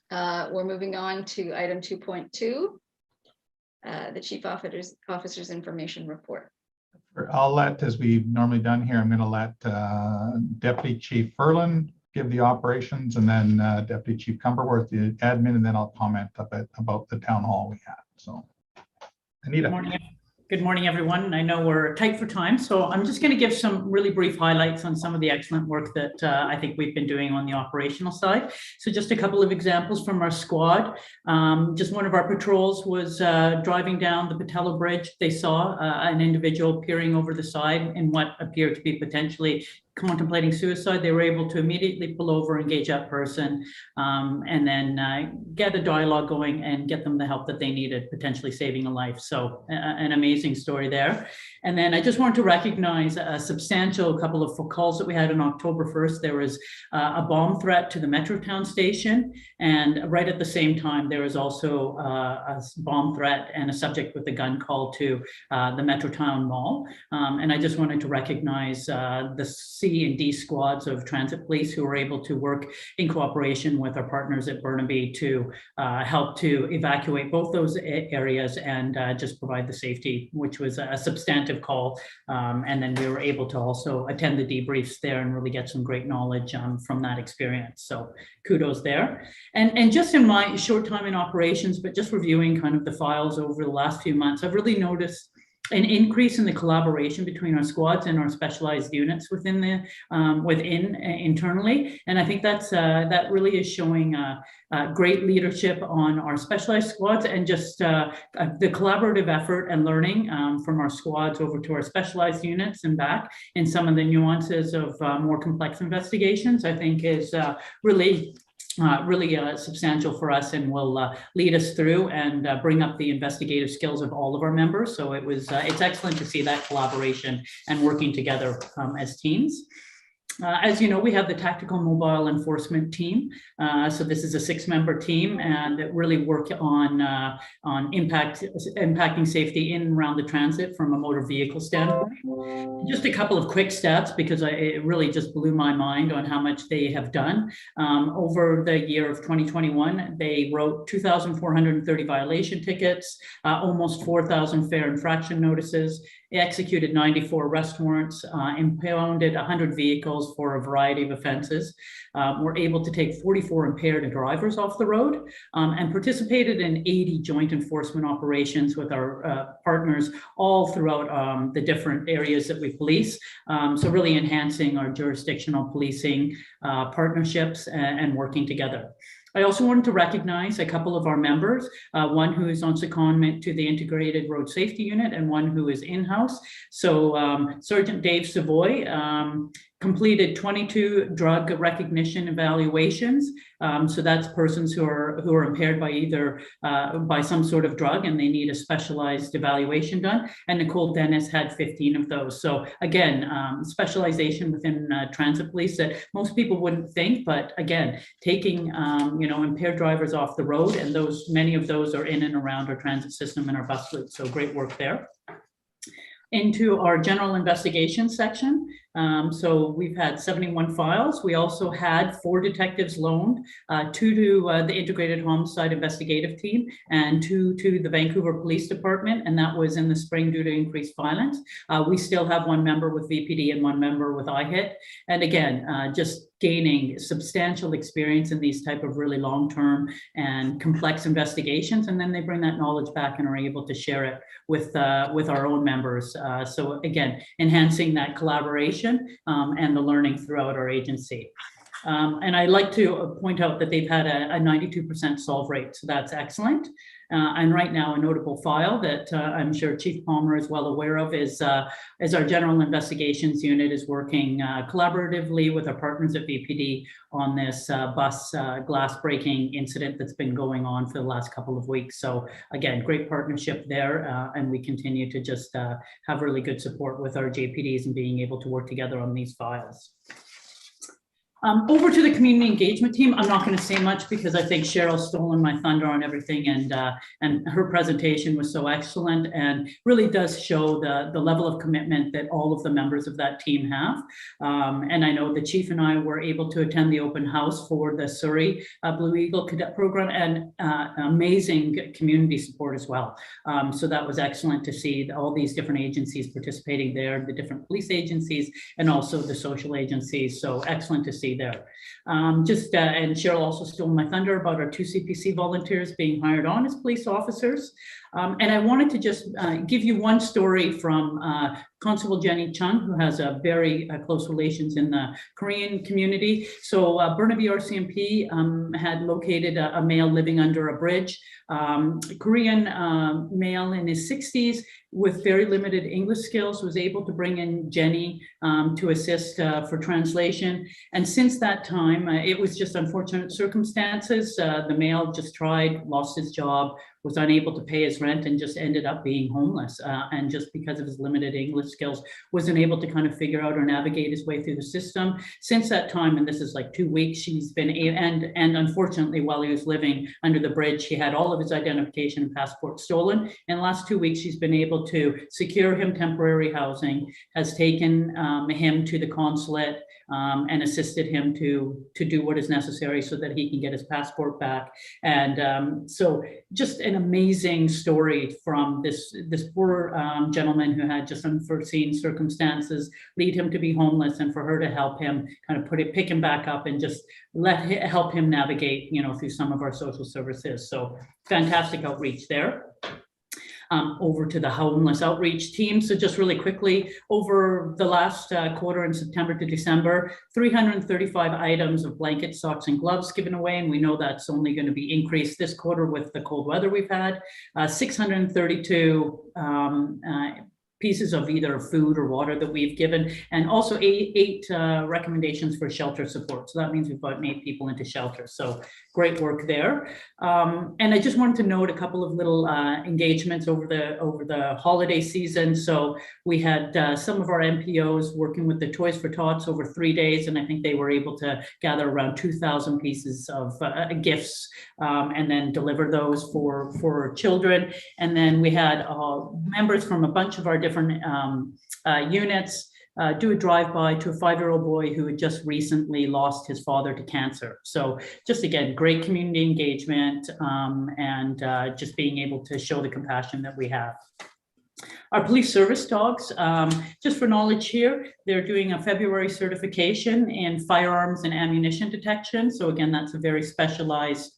We're moving on to item 2.2, the Chief Officer's Information Report. I'll let, as we've normally done here, I'm going to let Deputy Chief Ferland give the operations, and then Deputy Chief Cumberworth the admin, and then I'll comment a bit about the town hall we had. So, Anita. Good morning, everyone. I know we're tight for time, so I'm just going to give some really brief highlights on some of the excellent work that I think we've been doing on the operational side. So just a couple of examples from our squad. Just one of our patrols was driving down the Patello Bridge. They saw an individual peering over the side in what appeared to be potentially contemplating suicide. They were able to immediately pull over, engage that person, and then get a dialogue going and get them the help that they needed, potentially saving a life. So an amazing story there. And then I just wanted to recognize a substantial couple of calls that we had on October 1st. There was a bomb threat to the Metrotown station. And right at the same time, there was also a bomb threat and a subject with a gun call to the Metrotown Mall. And I just wanted to recognize the C and D squads of transit police who were able to work in cooperation with our partners at Burnaby to help to evacuate both those areas and just provide the safety, which was a substantive call. And then we were able to also attend the debriefs there and really get some great knowledge from that experience. So kudos there. And just in my short time in operations, but just reviewing kind of the files over the last few months, I've really noticed an increase in the collaboration between our squads and our specialized units within internally, and I think that really is showing great leadership on our specialized squads, and just the collaborative effort and learning from our squads over to our specialized units and back in some of the nuances of more complex investigations. I think is really substantial for us, and will lead us through and bring up the investigative skills of all of our members. So it's excellent to see that collaboration and working together as teams. As you know, we have the Tactical Mobile Enforcement Team. So this is a 6-member team, and it really work on impacting safety in and around the transit from a motor vehicle standpoint. Just a couple of quick stats, because it really just blew my mind on how much they have done. Over the year of 2021, they wrote 2,430 violation tickets, almost 4,000 fare infraction notices, executed 94 arrest warrants, impounded 100 vehicles for a variety of offenses, were able to take 44 impaired drivers off the road, and participated in 80 joint enforcement operations with our partners all throughout the different areas that we police. So really enhancing our jurisdictional policing partnerships and working together. I also wanted to recognize a couple of our members, one who is on secondment to the Integrated Road Safety Unit and one who is in-house. So Sergeant Dave Savoy completed 22 drug recognition evaluations. So that's persons who are impaired by either by some sort of drug and they need a specialized evaluation done. And Nicole Dennis had 15 of those. So again, specialization within transit police that most people wouldn't think, but again, taking impaired drivers off the road, and many of those are in and around our transit system and our bus fleet. So great work there. Into our general investigation section. So we've had 71 files. We also had 4 detectives loaned, 2 to the Integrated Homicide Investigative Team and 2 to the Vancouver Police Department, and that was in the spring due to increased violence. We still have 1 member with VPD and 1 member with IHIT. And again, just gaining substantial experience in these type of really long-term and complex investigations, and then they bring that knowledge back and are able to share it with our own members. So again, enhancing that collaboration and the learning throughout our agency. And I'd like to point out that they've had a 92% solve rate, so that's excellent. And right now, a notable file that I'm sure Chief Palmer is well aware of is our General Investigations Unit is working collaboratively with our partners at VPD on this bus glass breaking incident that's been going on for the last couple of weeks. So again, great partnership there, and we continue to just have really good support with our JPDs and being able to work together on these files. Over to the community engagement team. I'm not going to say much because I think Cheryl's stolen my thunder on everything, and her presentation was so excellent and really does show the level of commitment that all of the members of that team have. And I know the chief and I were able to attend the open house for the Surrey Blue Eagle Cadet Program, and amazing community support as well. So that was excellent to see all these different agencies participating there, the different police agencies and also the social agencies. So excellent to see there. And Cheryl also stole my thunder about our 2 CPC volunteers being hired on as police officers. And I wanted to just give you one story from Constable Jenny Chung, who has a very close relations in the Korean community. So Burnaby RCMP had located a male living under a bridge, Korean male in his 60s with very limited English skills, was able to bring in Jenny to assist for translation. And since that time, it was just unfortunate circumstances. The male just tried, lost his job, was unable to pay his rent, and just ended up being homeless. And just because of his limited English skills, wasn't able to kind of figure out or navigate his way through the system. Since that time, and this is like 2 weeks, she's been, and unfortunately, while he was living under the bridge, he had all of his identification and passport stolen. In the last 2 weeks, she's been able to secure him temporary housing, has taken him to the consulate, and assisted him to do what is necessary so that he can get his passport back. And so just an amazing story from this poor gentleman who had just unforeseen circumstances lead him to be homeless, and for her to help him kind of pick him back up and just help him navigate, through some of our social services. So fantastic outreach there. Over to the homeless outreach team. So just really quickly, over the last quarter in September to December, 335 items of blankets, socks, and gloves given away. And we know that's only going to be increased this quarter with the cold weather we've had. 632 pieces of either food or water that we've given, and also eight recommendations for shelter support. So that means we've got 8 people into shelter. So great work there. And I just wanted to note a couple of little engagements over the holiday season. So we had some of our MPOs working with the Toys for Tots over 3 days, and I think they were able to gather around 2,000 pieces of gifts, and then deliver those for children. And then we had members from a bunch of our different units do a drive-by to a 5-year-old boy who had just recently lost his father to cancer. So just again, great community engagement, and just being able to show the compassion that we have. Our police service dogs, just for knowledge here, they're doing a February certification in firearms and ammunition detection. So again, that's a very specialized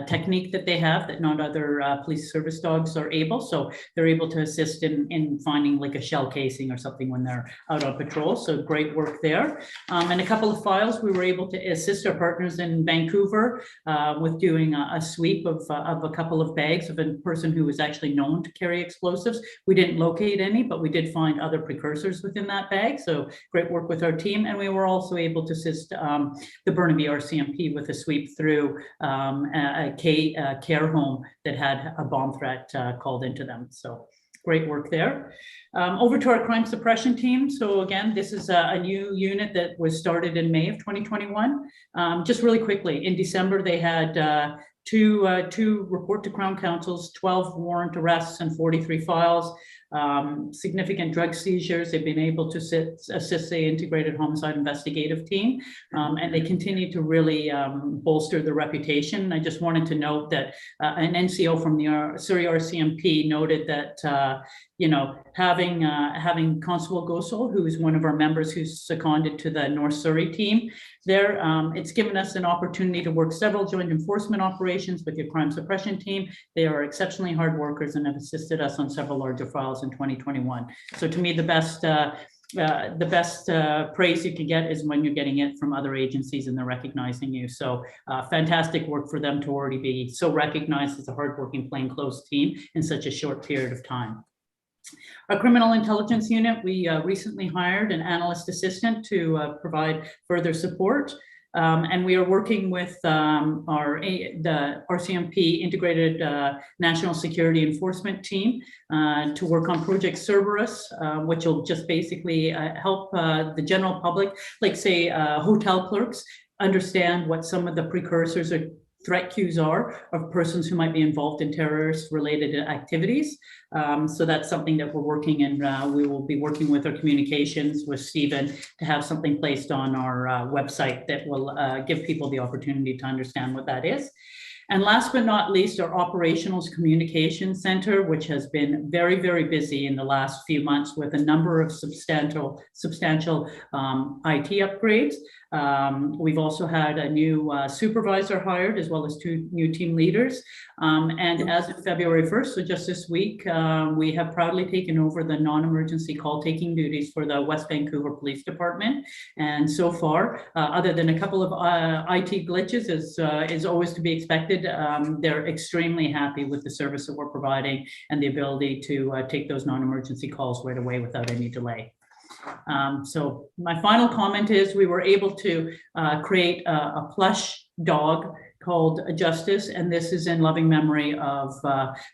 technique that they have that not other police service dogs are able. So they're able to assist in finding like a shell casing or something when they're out on patrol. So great work there. And a couple of files, we were able to assist our partners in Vancouver with doing a sweep of a couple of bags of a person who was actually known to carry explosives. We didn't locate any, but we did find other precursors within that bag. So great work with our team. And we were also able to assist the Burnaby RCMP with a sweep through a care home that had a bomb threat called into them. So great work there. Over to our crime suppression team. So again, this is a new unit that was started in May of 2021. Just really quickly, in December, they had two report to Crown Councils, 12 warrant arrests and 43 files, significant drug seizures. They've been able to assist the integrated homicide investigative team, and they continue to really bolster the reputation. I just wanted to note that an NCO from the Surrey RCMP noted that having Constable Gosol, who is one of our members who's seconded to the North Surrey team, there, it's given us an opportunity to work several joint enforcement operations with your crime suppression team. They are exceptionally hard workers and have assisted us on several larger files in 2021. So to me, the best praise you can get is when you're getting it from other agencies and they're recognizing you. So fantastic work for them to already be so recognized as a hardworking plainclothes team in such a short period of time. Our criminal intelligence unit, we recently hired an analyst assistant to provide further support. And we are working with the RCMP Integrated National Security Enforcement Team to work on Project Cerberus, which will just basically help the general public, like say hotel clerks, understand what some of the precursors or threat cues are of persons who might be involved in terrorist-related activities. So that's something that we're working, and we will be working with our communications with Stephen to have something placed on our website that will give people the opportunity to understand what that is. And last but not least, our Operations Communication Center, which has been very, very busy in the last few months with a number of substantial IT upgrades. We've also had a new supervisor hired, as well as 2 new team leaders. And as of February 1st, so just this week, we have proudly taken over the non-emergency call taking duties for the West Vancouver Police Department. And so far, other than a couple of IT glitches, as is always to be expected, they're extremely happy with the service that we're providing and the ability to take those non-emergency calls right away without any delay. So my final comment is we were able to create a plush dog called Justice, and this is in loving memory of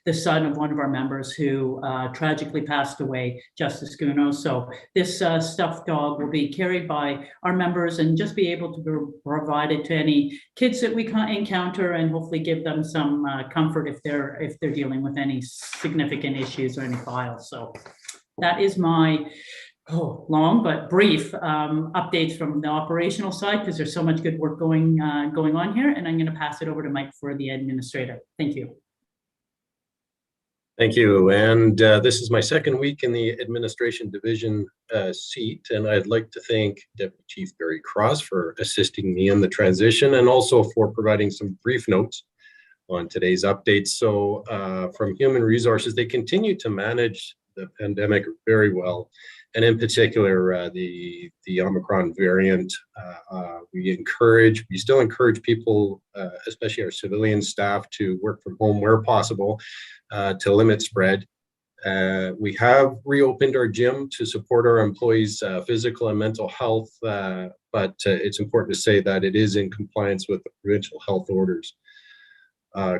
the son of one of our members who tragically passed away, Justice Guno. So this stuffed dog will be carried by our members and just be able to be provided to any kids that we encounter, and hopefully give them some comfort if they're dealing with any significant issues or any files. So that is my long but brief updates from the operational side, because there's so much good work going on here. And I'm going to pass it over to Mike for the administrator. Thank you. Thank you. And this is my second week in the administration division seat, and I'd like to thank Deputy Chief Barry Cross for assisting me in the transition, and also for providing some brief notes on today's updates. So from Human Resources, they continue to manage the pandemic very well. And in particular, the Omicron variant, we still encourage people, especially our civilian staff, to work from home where possible to limit spread. We have reopened our gym to support our employees' physical and mental health, but it's important to say that it is in compliance with the provincial health orders.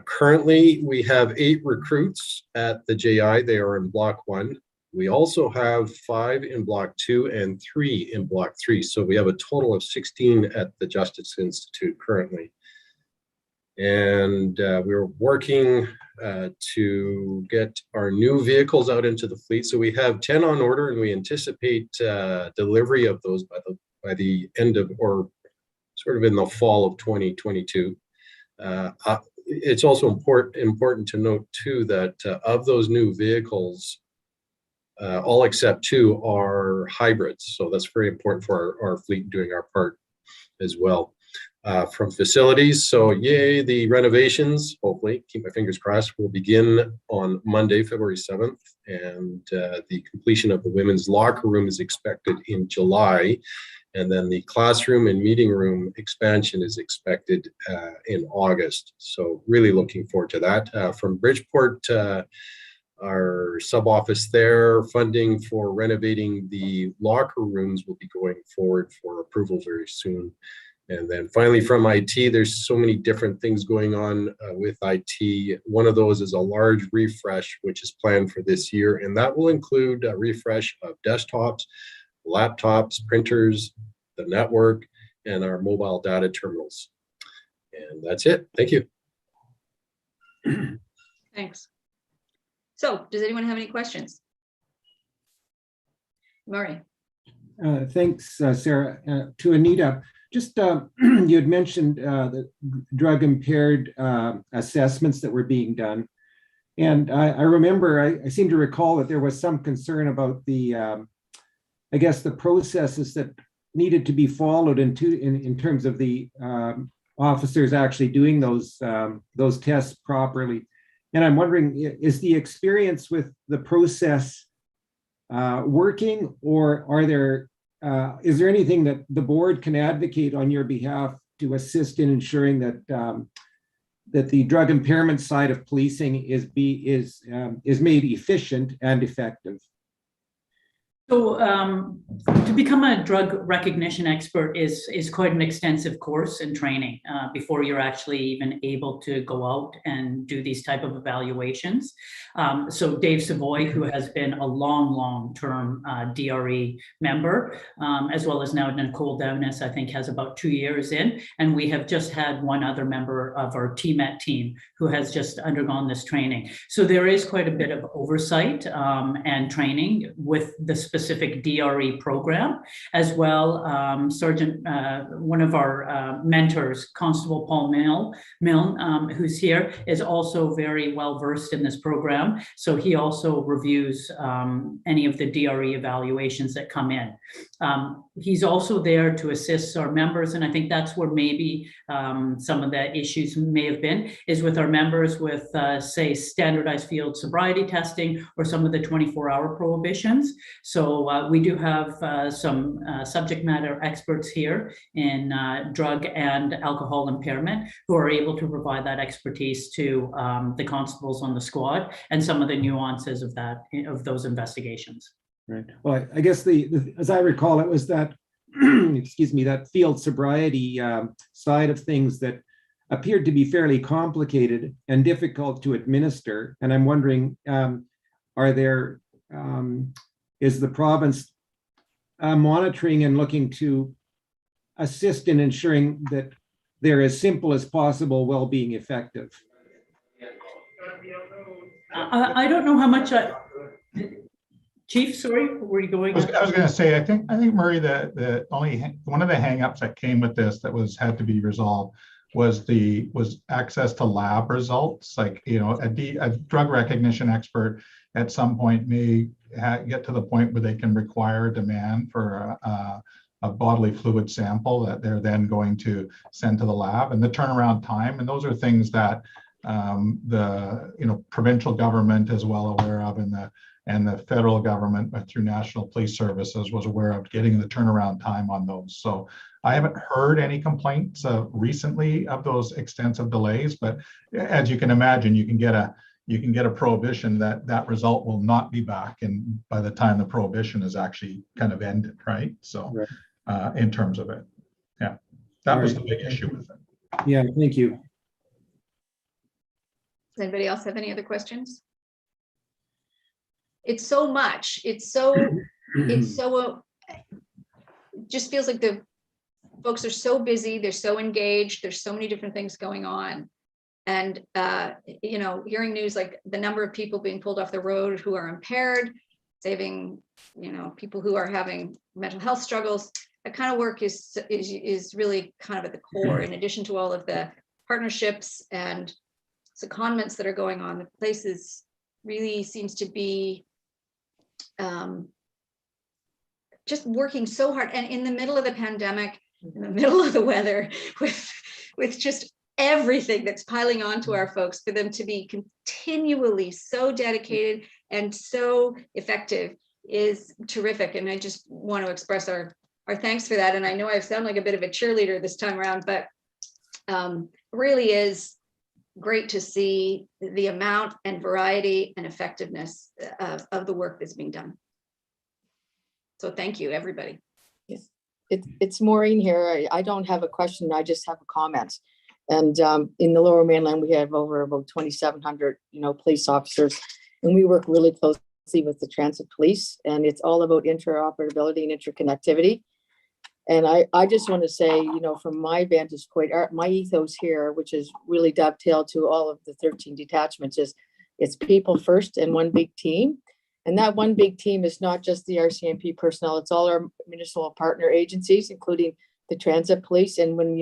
Currently, we have 8 recruits at the JI. They are in Block 1. We also have 5 in Block 2 and 3 in Block 3. So we have a total of 16 at the Justice Institute currently. And we're working to get our new vehicles out into the fleet. So we have 10 on order, and we anticipate delivery of those by the end of, or sort of in the fall of 2022. It's also important to note too that of those new vehicles, all except 2 are hybrids. So that's very important for our fleet doing our part as well. From facilities, so yay, the renovations, hopefully, keep my fingers crossed, will begin on Monday, February 7th. And the completion of the women's locker room is expected in July. And then the classroom and meeting room expansion is expected in August. So really looking forward to that. From Bridgeport, our sub-office there, funding for renovating the locker rooms will be going forward for approval very soon. And then finally from IT, there's so many different things going on with IT. One of those is a large refresh, which is planned for this year. And that will include a refresh of desktops, laptops, printers, the network, and our mobile data terminals. And that's it. Thank you. Thanks. So does anyone have any questions? Murray. Thanks, Sarah. To Anita, just you had mentioned the drug impaired assessments that were being done. And I remember, I seem to recall that there was some concern about the, I guess, the processes that needed to be followed in terms of the officers actually doing those tests properly. And I'm wondering, is the experience with the process working, or is there anything that the board can advocate on your behalf to assist in ensuring that that the drug impairment side of policing is made efficient and effective? So to become a drug recognition expert is quite an extensive course and training before you're actually even able to go out and do these type of evaluations. So Dave Savoy, who has been a long-term DRE member, as well as now Nicole Downes, I think has about 2 years in. And we have just had one other member of our TMET team who has just undergone this training. So there is quite a bit of oversight and training with the specific DRE program, as well. Sergeant, one of our mentors, Constable Paul Milne, who's here, is also very well versed in this program. So he also reviews any of the DRE evaluations that come in. He's also there to assist our members, and I think that's where maybe some of the issues may have been, is with our members with, say, standardized field sobriety testing or some of the 24-hour prohibitions. So we do have some subject matter experts here in drug and alcohol impairment who are able to provide that expertise to the constables on the squad and some of the nuances of those investigations. Right. Well, I guess as I recall, it was that, excuse me, that field sobriety side of things that appeared to be fairly complicated and difficult to administer. And I'm wondering, is the province monitoring and looking to assist in ensuring that they're as simple as possible while being effective? I don't know how much Chief, sorry, where are you going? I was going to say, I think Murray, the only one of the hangups that came with this that had to be resolved was access to lab results. Like, you know, a drug recognition expert at some point may get to the point where they can require a demand for a bodily fluid sample that they're then going to send to the lab, and the turnaround time. And those are things that the provincial government is well aware of, and the federal government through National Police Services was aware of getting the turnaround time on those. So I haven't heard any complaints recently of those extensive delays, but as you can imagine, you can get a prohibition that result will not be back, and by the time the prohibition is actually kind of ended, right? So in terms of it, yeah, that was the big issue with it. Yeah, thank you. Does anybody else have any other questions? It's so much. It just feels like the folks are so busy. They're so engaged. There's so many different things going on. And, hearing news like the number of people being pulled off the road who are impaired, saving, people who are having mental health struggles, that kind of work is really kind of at the core, in addition to all of the partnerships and secondments that are going on. The place really seems to be just working so hard, and in the middle of the pandemic, in the middle of the weather, with just everything that's piling onto our folks, for them to be continually so dedicated and so effective is terrific. And I just want to express our thanks for that. And I know I sound like a bit of a cheerleader this time around, but really is great to see the amount and variety and effectiveness of the work that's being done. So thank you, everybody. Yes, it's Maureen here. I don't have a question. I just have a comment. And in the Lower Mainland, we have over about 2,700, police officers, and we work really closely with the transit police. And it's all about interoperability and interconnectivity. And I just want to say, from my vantage point, my ethos here, which is really dovetailed to all of the 13 detachments, is it's people first and one big team. And that one big team is not just the RCMP personnel, it's all our municipal partner agencies, including the transit police. And when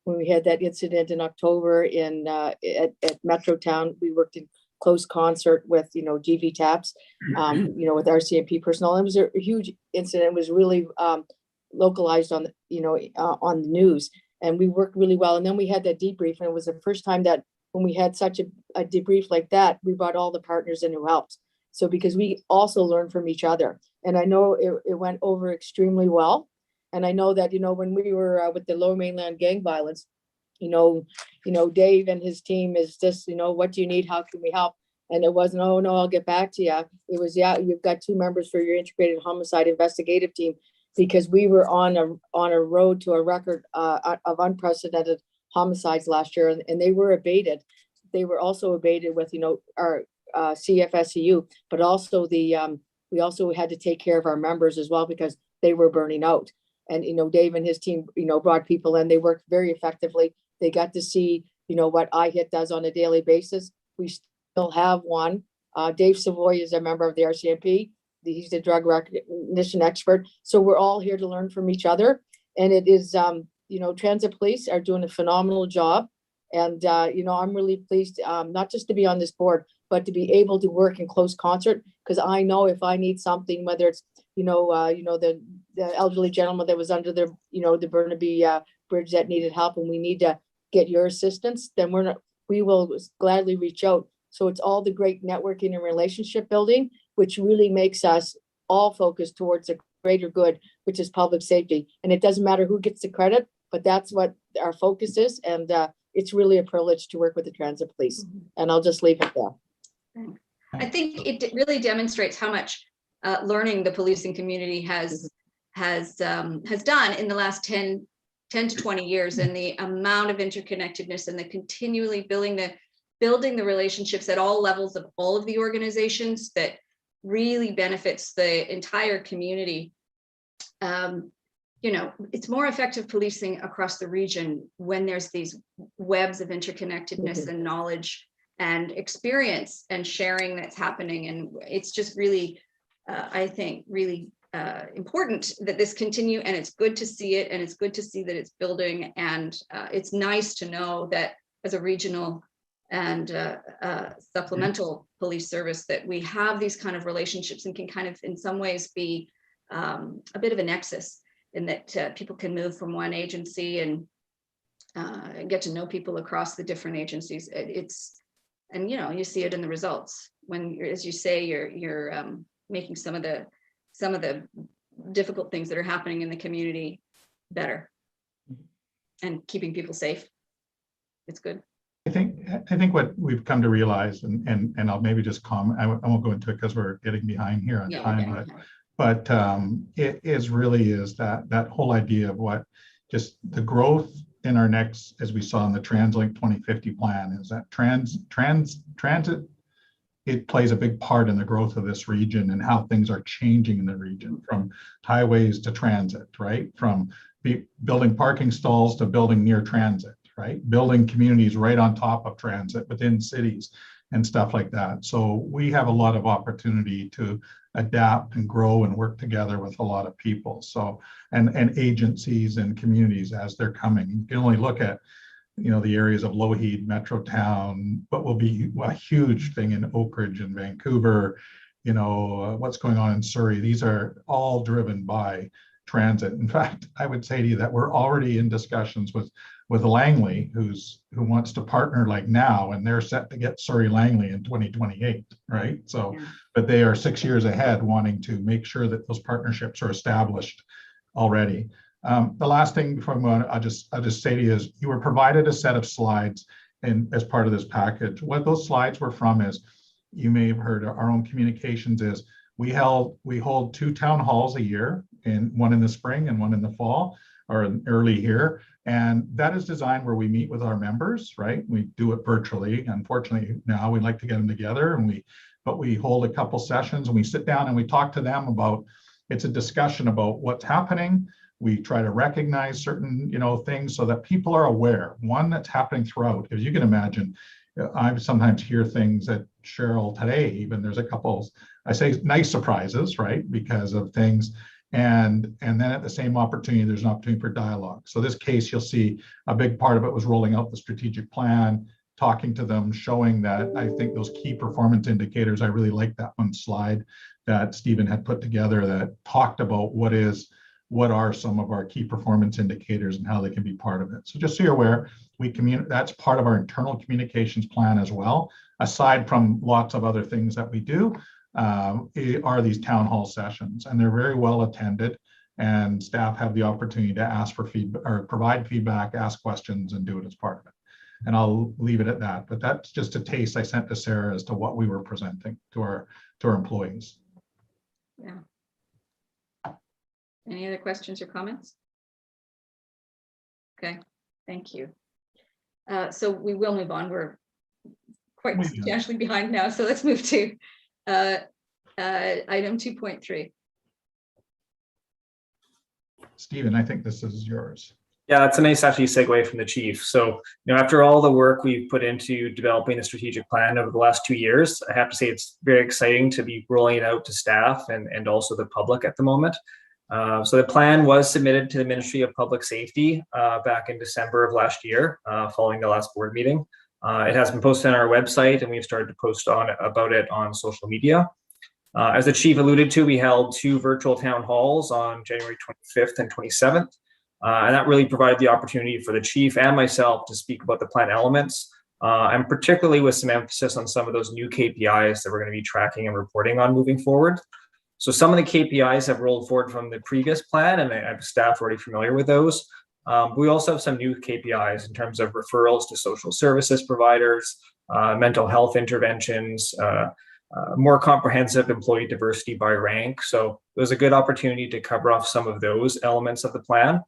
we had that incident in October at Metrotown, we worked in close concert with, GV TAPS, with RCMP personnel. It was a huge incident. It was really localized on the news, and we worked really well. And then we had that debrief, and it was the first time that when we had such a debrief like that, we brought all the partners in who helped. So because we also learned from each other, and I know it went over extremely well. And I know that when we were with the Lower Mainland gang violence, Dave and his team is just what do you need, how can we help? And it wasn't, oh no, I'll get back to you. It was, yeah, you've got 2 members for your integrated homicide investigative team, because we were on a road to a record of unprecedented homicides last year, and they were abated. They were also abated with, our CFSEU, but also we also had to take care of our members as well, because they were burning out. And, Dave and his team, brought people in. They worked very effectively. They got to see, what IHIT does on a daily basis. We still have one. Dave Savoy is a member of the RCMP. He's the drug recognition expert. So we're all here to learn from each other. And it is, transit police are doing a phenomenal job. And, I'm really pleased, not just to be on this board, but to be able to work in close concert, because I know if I need something, whether it's, the elderly gentleman that was under the Burnaby bridge that needed help, and we need to get your assistance, then we will gladly reach out. So it's all the great networking and relationship building, which really makes us all focus towards a greater good, which is public safety. And it doesn't matter who gets the credit, but that's what our focus is. And it's really a privilege to work with the transit police. And I'll just leave it there. I think it really demonstrates how much learning the policing community has done in the last 10 to 20 years, and the amount of interconnectedness and the continually building the relationships at all levels of all of the organizations that really benefits the entire community. It's more effective policing across the region when there's these webs of interconnectedness and knowledge and experience and sharing that's happening. And it's just really, I think, really important that this continue, and it's good to see it, and it's good to see that it's building. And it's nice to know that as a regional and supplemental police service, that we have these kind of relationships and can kind of in some ways be a bit of a nexus, in that people can move from one agency and get to know people across the different agencies. And you see it in the results when, as you say, you're making some of the difficult things that are happening in the community better and keeping people safe. It's good. I think what we've come to realize, and I'll maybe just comment, I won't go into it because we're getting behind here on time, but it really is that whole idea of what just the growth in our next, as we saw in the TransLink 2050 plan, is that transit, it plays a big part in the growth of this region and how things are changing in the region, from highways to transit, right? From building parking stalls to building near transit, right? Building communities right on top of transit within cities and stuff like that. So we have a lot of opportunity to adapt and grow and work together with a lot of people. So, and agencies and communities as they're coming. You can only look at, the areas of Lougheed, Metrotown, what will be a huge thing in Oak Ridge and Vancouver, what's going on in Surrey. These are all driven by transit. In fact, I would say to you that we're already in discussions with Langley, who wants to partner like now, and they're set to get Surrey Langley in 2028, right? So, but they are 6 years ahead, wanting to make sure that those partnerships are established already. The last thing before I'm going, I'll just say to you is, you were provided a set of slides as part of this package. What those slides were from is, you may have heard our own communications is, we hold 2 town halls a year, and one in the spring and one in the fall, or early here. And that is designed where we meet with our members, right? We do it virtually. Unfortunately, now we like to get them together, but we hold a couple sessions and we sit down and we talk to them about, it's a discussion about what's happening. We try to recognize certain, things so that people are aware. One, that's happening throughout. As you can imagine, I sometimes hear things at Cheryl today, even there's a couple, I say nice surprises, right? Because of things. And then at the same opportunity, there's an opportunity for dialogue. So this case, you'll see a big part of it was rolling out the strategic plan, talking to them, showing that I think those key performance indicators, I really like that one slide that Stephen had put together that talked about what are some of our key performance indicators and how they can be part of it. So just so you're aware, that's part of our internal communications plan as well. Aside from lots of other things that we do, are these town hall sessions, and they're very well attended, and staff have the opportunity to ask for feedback or provide feedback, ask questions, and do it as part of it. and I'll leave it at that. But that's just a taste I sent to Sarah as to what we were presenting to our employees. Yeah. Any other questions or comments? Okay, thank you. So we will move on. We're quite substantially behind now. So let's move to item 2.3. Stephen, I think this is yours. Yeah, it's a nice actually segue from the chief. So, after all the work we've put into developing the strategic plan over the last 2 years, I have to say it's very exciting to be rolling it out to staff and also the public at the moment. So the plan was submitted to the Ministry of Public Safety back in December of last year, following the last board meeting. It has been posted on our website, and we've started to post about it on social media. As the chief alluded to, we held 2 virtual town halls on January 25th and 27th. And that really provided the opportunity for the chief and myself to speak about the plan elements, and particularly with some emphasis on some of those new KPIs that we're going to be tracking and reporting on moving forward. So some of the KPIs have rolled forward from the previous plan, and I have staff already familiar with those. We also have some new KPIs in terms of referrals to social services providers, mental health interventions, more comprehensive employee diversity by rank. So it was a good opportunity to cover off some of those elements of the plan.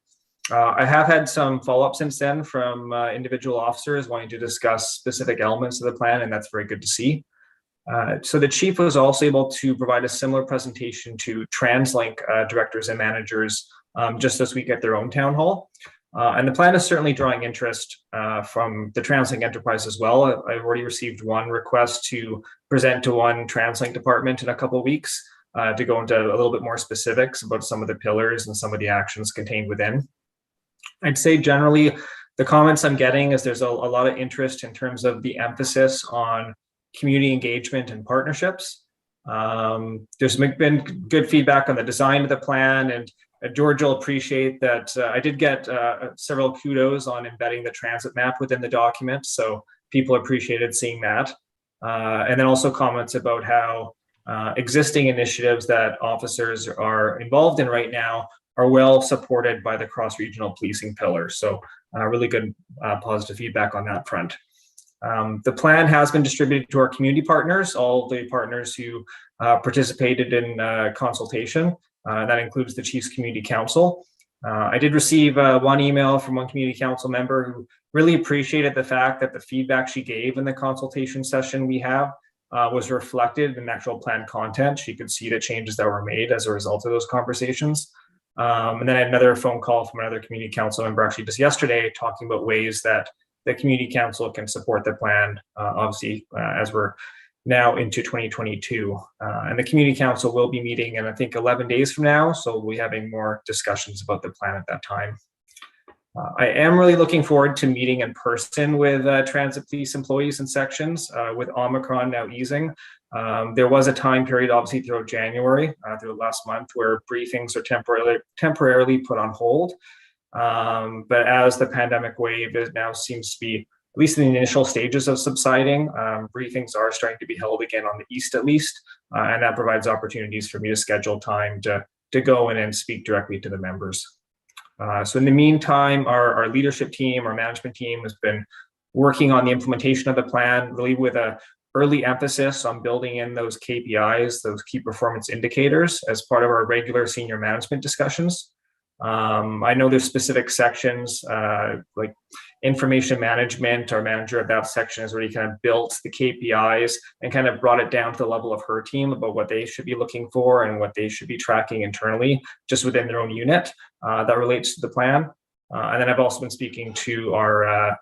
I have had some follow-up since then from individual officers wanting to discuss specific elements of the plan, and that's very good to see. So the chief was also able to provide a similar presentation to TransLink directors and managers just this week at their own town hall. And the plan is certainly drawing interest from the TransLink enterprise as well. I've already received one request to present to one TransLink department in a couple of weeks to go into a little bit more specifics about some of the pillars and some of the actions contained within. I'd say generally the comments I'm getting is there's a lot of interest in terms of the emphasis on community engagement and partnerships. There's been good feedback on the design of the plan, and George will appreciate that I did get several kudos on embedding the transit map within the document, so people appreciated seeing that. And then also comments about how existing initiatives that officers are involved in right now are well supported by the cross-regional policing pillar. So really good positive feedback on that front. The plan has been distributed to our community partners, all the partners who participated in consultation. That includes the Chiefs Community Council. I did receive one email from one community council member who really appreciated the fact that the feedback she gave in the consultation session we have was reflected in actual plan content. She could see the changes that were made as a result of those conversations. And then I had another phone call from another community council member actually just yesterday talking about ways that the community council can support the plan, obviously, as we're now into 2022. And the community council will be meeting in, I think, 11 days from now. So we'll be having more discussions about the plan at that time. I am really looking forward to meeting in person with transit police employees and sections with Omicron now easing. There was a time period, obviously, throughout January, through last month, where briefings are temporarily put on hold. But as the pandemic wave now seems to be, at least in the initial stages of subsiding, briefings are starting to be held again on the east, at least, and that provides opportunities for me to schedule time to go in and speak directly to the members. So in the meantime, our leadership team, our management team has been working on the implementation of the plan, really with a early emphasis on building in those KPIs, those key performance indicators, as part of our regular senior management discussions. I know there's specific sections like information management. Our manager of that section has already kind of built the KPIs and kind of brought it down to the level of her team about what they should be looking for and what they should be tracking internally just within their own unit that relates to the plan. And then I've also been speaking to our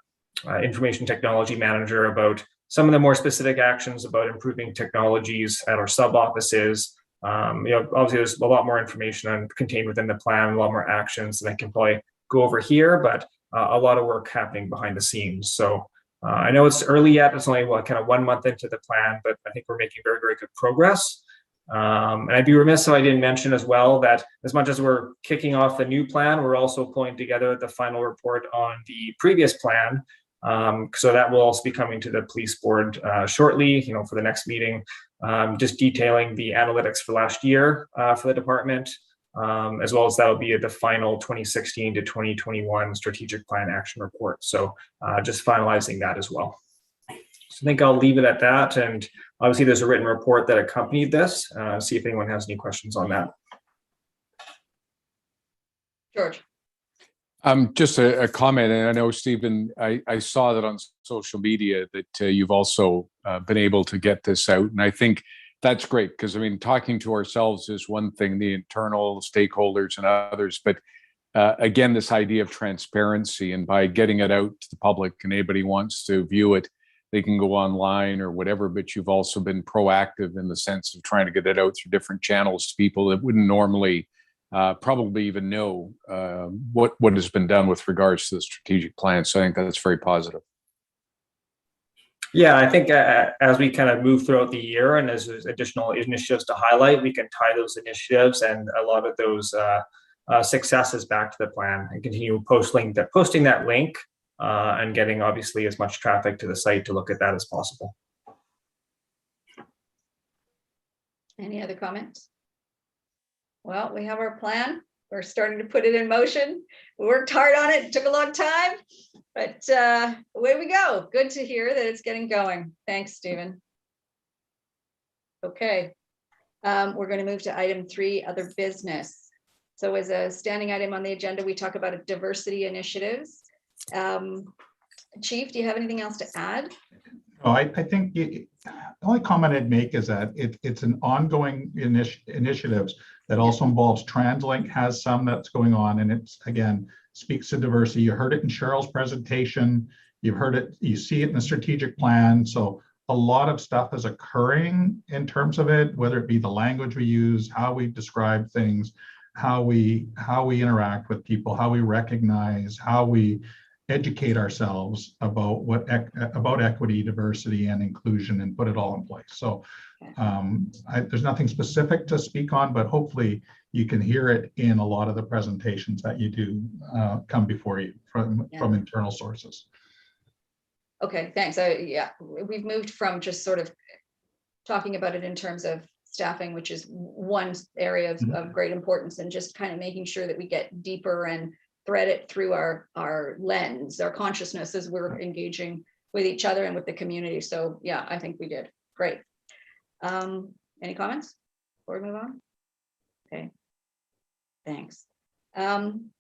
information technology manager about some of the more specific actions about improving technologies at our sub offices. Obviously there's a lot more information contained within the plan, a lot more actions that I can probably go over here, but a lot of work happening behind the scenes. So I know it's early yet, it's only kind of 1 month into the plan, but I think we're making very, very good progress. And I'd be remiss if I didn't mention as well that as much as we're kicking off the new plan, we're also pulling together the final report on the previous plan. So that will also be coming to the police board shortly, for the next meeting, just detailing the analytics for last year for the department, as well as that'll be the final 2016 to 2021 strategic plan action report. So just finalizing that as well. So I think I'll leave it at that. And obviously there's a written report that accompanied this. See if anyone has any questions on that. George. Just a comment, and I know, Stephen, I saw that on social media that you've also been able to get this out. And I think that's great because, I mean, talking to ourselves is one thing, the internal stakeholders and others, but again, this idea of transparency, and by getting it out to the public and anybody wants to view it, they can go online or whatever, but you've also been proactive in the sense of trying to get it out through different channels to people that wouldn't normally probably even know what has been done with regards to the strategic plan. So I think that's very positive. Yeah, I think as we kind of move throughout the year and as there's additional initiatives to highlight, we can tie those initiatives and a lot of those successes back to the plan and continue posting that link and getting obviously as much traffic to the site to look at that as possible. Any other comments? Well, we have our plan. We're starting to put it in motion. We worked hard on it. It took a long time, but away we go. Good to hear that it's getting going. Thanks, Stephen. Okay, we're going to move to item 3, other business. So as a standing item on the agenda, we talk about diversity initiatives. Chief, do you have anything else to add? No, I think the only comment I'd make is that it's an ongoing initiatives that also involves TransLink, has some that's going on, and it's, again, speaks to diversity. You heard it in Cheryl's presentation. You've heard it, you see it in the strategic plan. So a lot of stuff is occurring in terms of it, whether it be the language we use, how we describe things, how we interact with people, how we recognize, how we educate ourselves about about equity, diversity, and inclusion, and put it all in place. So there's nothing specific to speak on, but hopefully you can hear it in a lot of the presentations that you do come before you from internal sources. Okay, thanks. Yeah, we've moved from just sort of talking about it in terms of staffing, which is one area of great importance, and just kind of making sure that we get deeper and thread it through our lens, our consciousness as we're engaging with each other and with the community. So yeah, I think we did. Great. Any comments before we move on? Okay, thanks. Then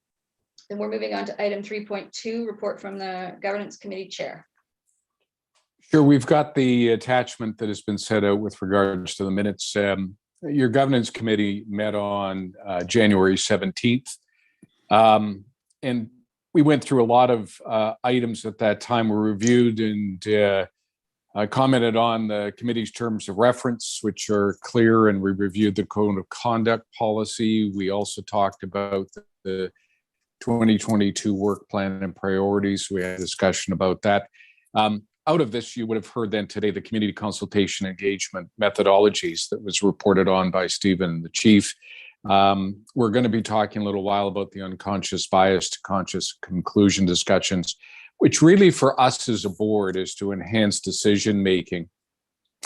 we're moving on to item 3.2, report from the Governance Committee Chair. Sure, we've got the attachment that has been set out with regards to the minutes. Your Governance Committee met on January 17th. And we went through a lot of items at that time. We reviewed and commented on the committee's terms of reference, which are clear, and we reviewed the code of conduct policy. We also talked about the 2022 work plan and priorities. We had a discussion about that. Out of this, you would have heard then today the community consultation engagement methodologies that was reported on by Stephen, the chief. We're going to be talking a little while about the unconscious bias to conscious conclusion discussions, which really for us as a board is to enhance decision making.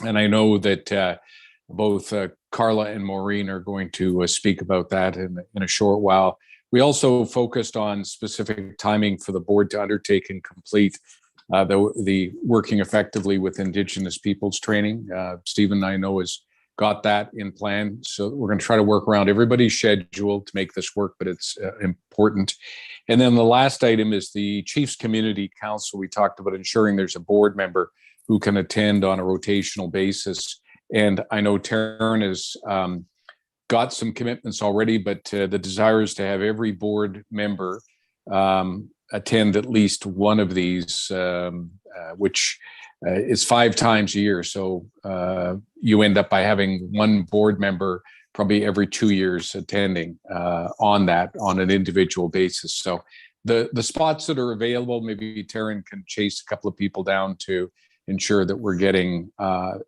And I know that both Carla and Maureen are going to speak about that in a short while. We also focused on specific timing for the board to undertake and complete the working effectively with Indigenous peoples training. Stephen, I know, has got that in plan. So we're going to try to work around everybody's schedule to make this work, but it's important. And then the last item is the Chiefs Community Council. We talked about ensuring there's a board member who can attend on a rotational basis. And I know Taryn has got some commitments already, but the desire is to have every board member attend at least one of these, which is 5 times a year. So you end up by having one board member probably every 2 years attending on an individual basis. So the spots that are available, maybe Taryn can chase a couple of people down to ensure that we're getting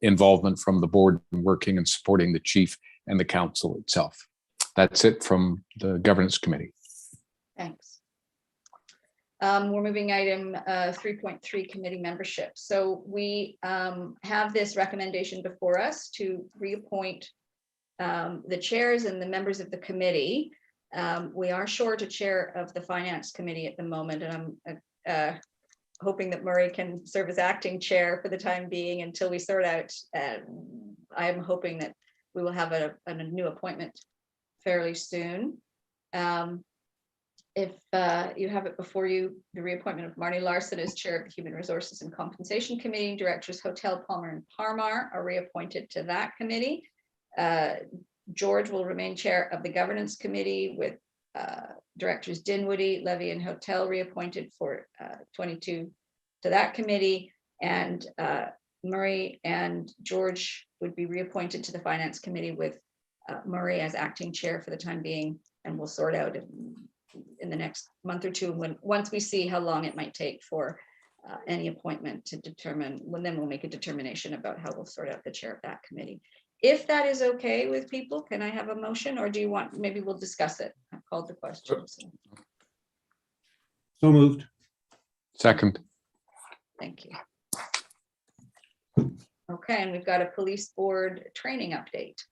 involvement from the board and working and supporting the chief and the council itself. That's it from the governance committee. Thanks. We're moving item 3.3, committee membership. So we have this recommendation before us to reappoint the chairs and the members of the committee. We are short a chair of the finance committee at the moment, and I'm hoping that Murray can serve as acting chair for the time being until we sort out. I'm hoping that we will have a new appointment fairly soon. If you have it before you, the reappointment of Marnie Larson as chair of the Human Resources and Compensation Committee. Directors Hotel, Palmer and Parmar are reappointed to that committee. George will remain chair of the Governance Committee, with directors Dinwiddie, Levy and Hotel reappointed for 22 to that committee, and Murray and George would be reappointed to the Finance Committee, with Murray as acting chair for the time being, and we'll sort out in the next month or two, once we see how long it might take for any appointment to determine, then we'll make a determination about how we'll sort out the chair of that committee. If that is okay with people, can I have a motion, or do you want, maybe we'll discuss it? I've called the question. So moved. Second. Thank you. Okay, and we've got a police board training update,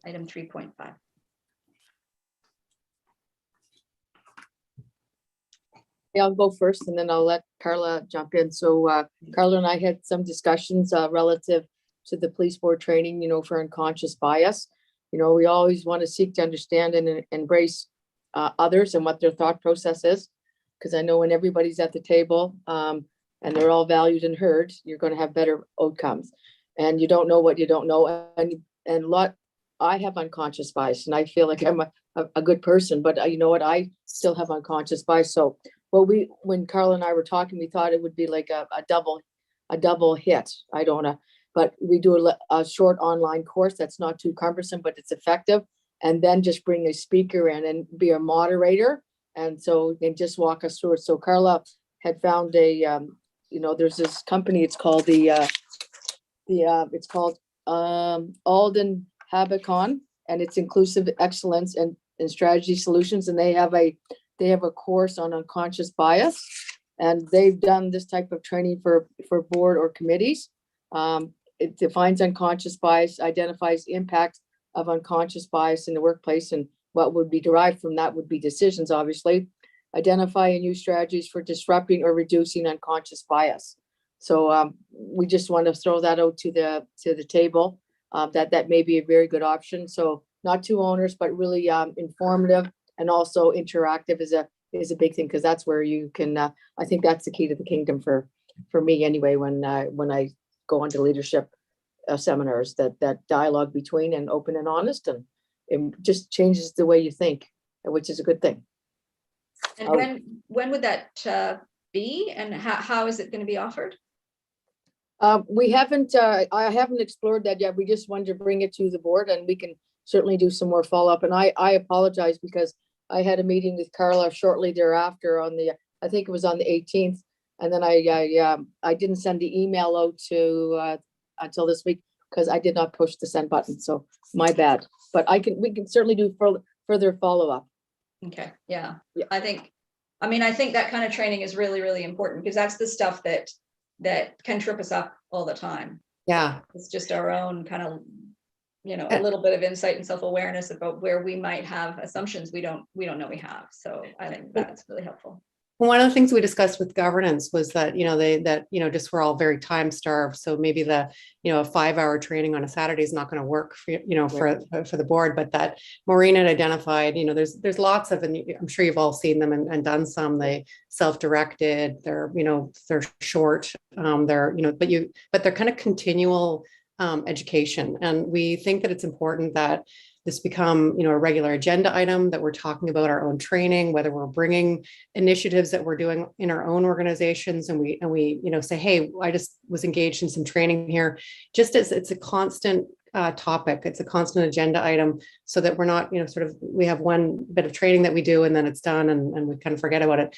item 3.5. Yeah, I'll go first and then I'll let Carla jump in. So Carla and I had some discussions relative to the police board training, for unconscious bias. We always want to seek to understand and embrace others and what their thought process is. Because I know when everybody's at the table and they're all valued and heard, you're going to have better outcomes. And you don't know what you don't know. And I have unconscious bias, and I feel like I'm a good person, but you know what? I still have unconscious bias. So when Carla and I were talking, we thought it would be like a double hit. I don't know, but we do a short online course that's not too cumbersome, but it's effective. And then just bring a speaker in and be a moderator. And so they just walk us through it. So Carla had found there's this company, it's called Alden Habicon, and it's inclusive excellence and strategy solutions. And they have a course on unconscious bias, and they've done this type of training for board or committees. It defines unconscious bias, identifies impact of unconscious bias in the workplace, and what would be derived from that would be decisions, obviously. Identify and use strategies for disrupting or reducing unconscious bias. So we just want to throw that out to the table. That may be a very good option. So not too onerous, but really informative and also interactive is a big thing, because that's where you can. I think that's the key to the kingdom for me anyway. When I go on to leadership seminars, that dialogue between and open and honest, and it just changes the way you think, which is a good thing. And when would that be, and how is it going to be offered? We haven't. I haven't explored that yet. We just wanted to bring it to the board, and we can certainly do some more follow up. And I apologize, because I had a meeting with Carla shortly thereafter I think it was on the 18th, and then I didn't send the email out to until this week, because I did not push the send button. So my bad. But we can certainly do further follow up. Okay. Yeah. I think that kind of training is really, really important, because that's the stuff that can trip us up all the time. Yeah. It's just our own kind of, a little bit of insight and self-awareness about where we might have assumptions we don't know we have. So I think that's really helpful. One of the things we discussed with governance was that, just we're all very time starved. So maybe a 5-hour training on a Saturday is not going to work for, for the board, but that Maureen had identified, there's lots of, and I'm sure you've all seen them and done some. They self-directed, they're short, but they're kind of continual education. And we think that it's important that this become, a regular agenda item, that we're talking about our own training, whether we're bringing initiatives that we're doing in our own organizations, and we say, hey, I just was engaged in some training here, just as it's a constant topic, it's a constant agenda item, so that we're not, we have one bit of training that we do and then it's done and we kind of forget about it.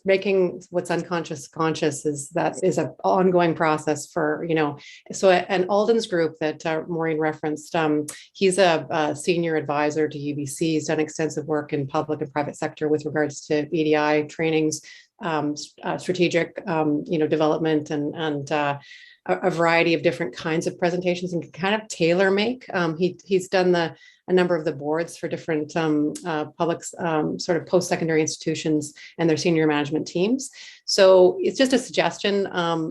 Making what's unconscious conscious is an ongoing process for, so and Alden's group that Maureen referenced, he's a senior advisor to UBC. He's done extensive work in public and private sector with regards to EDI trainings, strategic, development and a variety of different kinds of presentations and can kind of tailor make. He's done a number of the boards for different public sort of post-secondary institutions and their senior management teams. So it's just a suggestion.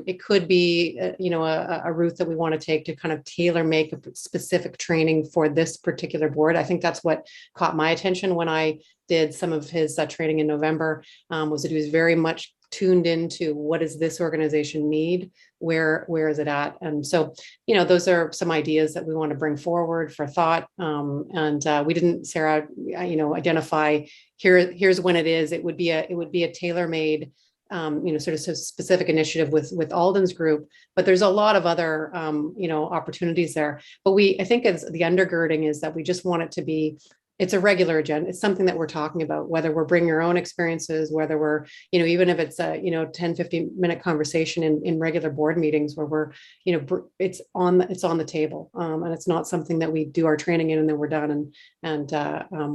It could be, a route that we want to take to kind of tailor make a specific training for this particular board. I think that's what caught my attention when I did some of his training in November, was that he was very much tuned into what does this organization need, where is it at? And so, those are some ideas that we want to bring forward for thought. And we didn't, Sarah, identify here's when it is. It would be a tailor-made, sort of specific initiative with Alden's group, but there's a lot of other, opportunities there. But I think as the undergirding is that we just want it to be, it's a regular agenda. It's something that we're talking about, whether we're bringing our own experiences, whether we're, even if it's a, 10, 15-minute conversation in regular board meetings where we're, it's on the table. And it's not something that we do our training in and then we're done and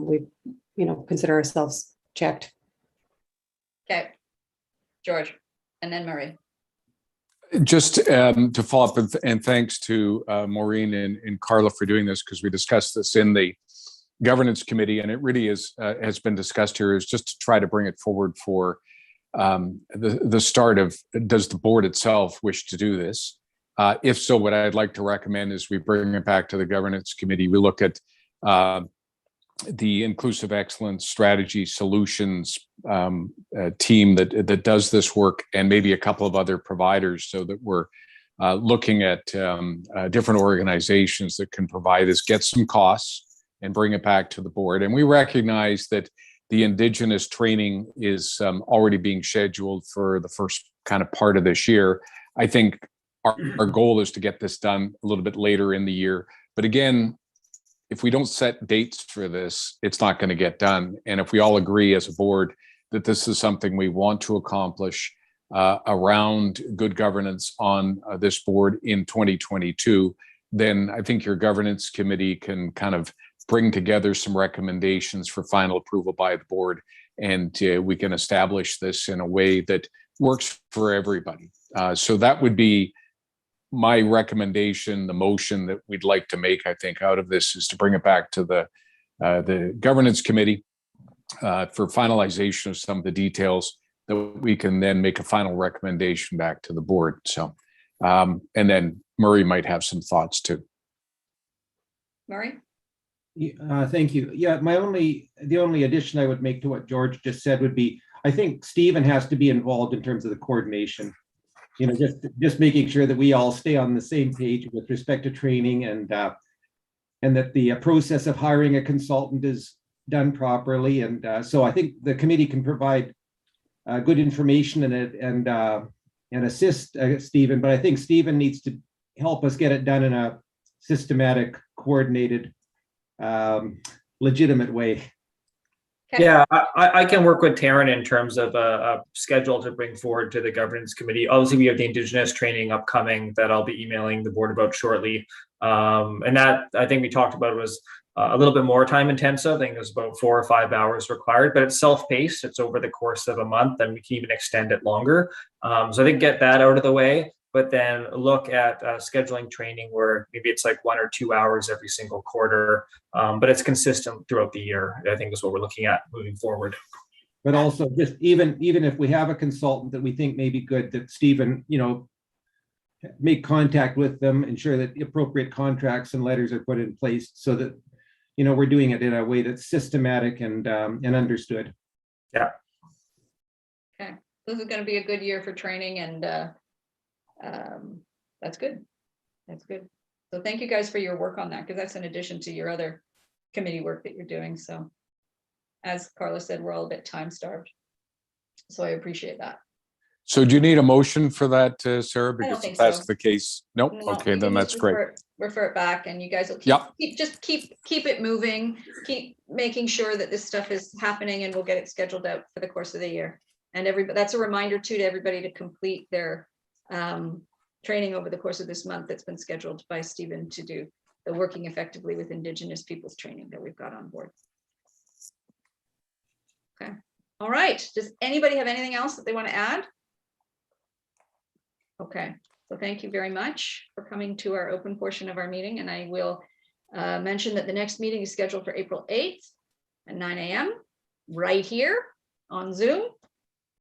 we, consider ourselves checked. Okay, George, and then Murray. Just to follow up, and thanks to Maureen and Carla for doing this, because we discussed this in the governance committee, and it really has been discussed here, is just to try to bring it forward for the start of, does the board itself wish to do this? If so, what I'd like to recommend is we bring it back to the governance committee. We look at the Inclusive Excellence Strategy Solutions team that does this work, and maybe a couple of other providers, so that we're looking at different organizations that can provide this, get some costs, and bring it back to the board. And we recognize that the Indigenous training is already being scheduled for the first kind of part of this year. I think our goal is to get this done a little bit later in the year. But again, if we don't set dates for this, it's not going to get done. And if we all agree as a board that this is something we want to accomplish around good governance on this board in 2022, then I think your governance committee can kind of bring together some recommendations for final approval by the board, and we can establish this in a way that works for everybody. So that would be my recommendation. The motion that we'd like to make, I think, out of this is to bring it back to the governance committee for finalization of some of the details, that we can then make a final recommendation back to the board. So, and then Murray might have some thoughts too. Murray? Thank you. Yeah, the only addition I would make to what George just said would be, I think Stephen has to be involved in terms of the coordination. Just making sure that we all stay on the same page with respect to training, and that the process of hiring a consultant is done properly. And so I think the committee can provide good information and assist Stephen, but I think Stephen needs to help us get it done in a systematic, coordinated, legitimate way. Okay. Yeah, I can work with Taryn in terms of a schedule to bring forward to the governance committee. Obviously, we have the Indigenous training upcoming that I'll be emailing the board about shortly. And that, I think we talked about, was a little bit more time intensive. I think there's about 4 or 5 hours required, but it's self-paced. It's over the course of a month, and we can even extend it longer. So I think get that out of the way, but then look at scheduling training where maybe it's like 1 or 2 hours every single quarter, but it's consistent throughout the year. I think is what we're looking at moving forward. But also, just even if we have a consultant that we think may be good, that Stephen, make contact with them, ensure that the appropriate contracts and letters are put in place, so that we're doing it in a way that's systematic and understood. Yeah. Okay, this is going to be a good year for training, and that's good. That's good. So thank you guys for your work on that, because that's in addition to your other committee work that you're doing. So as Carla said, we're all a bit time starved. So I appreciate that. So do you need a motion for that, Sarah? I don't Because think if that's so. the case, nope. No, Okay, you then can that's just great. refer it back, and you guys will Yep. keep it moving, keep making sure that this stuff is happening, and we'll get it scheduled out for the course of the year. And that's a reminder too to everybody to complete their training over the course of this month that's been scheduled by Stephen to do the Working Effectively with Indigenous Peoples training that we've got on board. Okay. All right. Does anybody have anything else that they want to add? Okay. So thank you very much for coming to our open portion of our meeting. And I will mention that the next meeting is scheduled for April 8th at 9 a.m. right here on Zoom.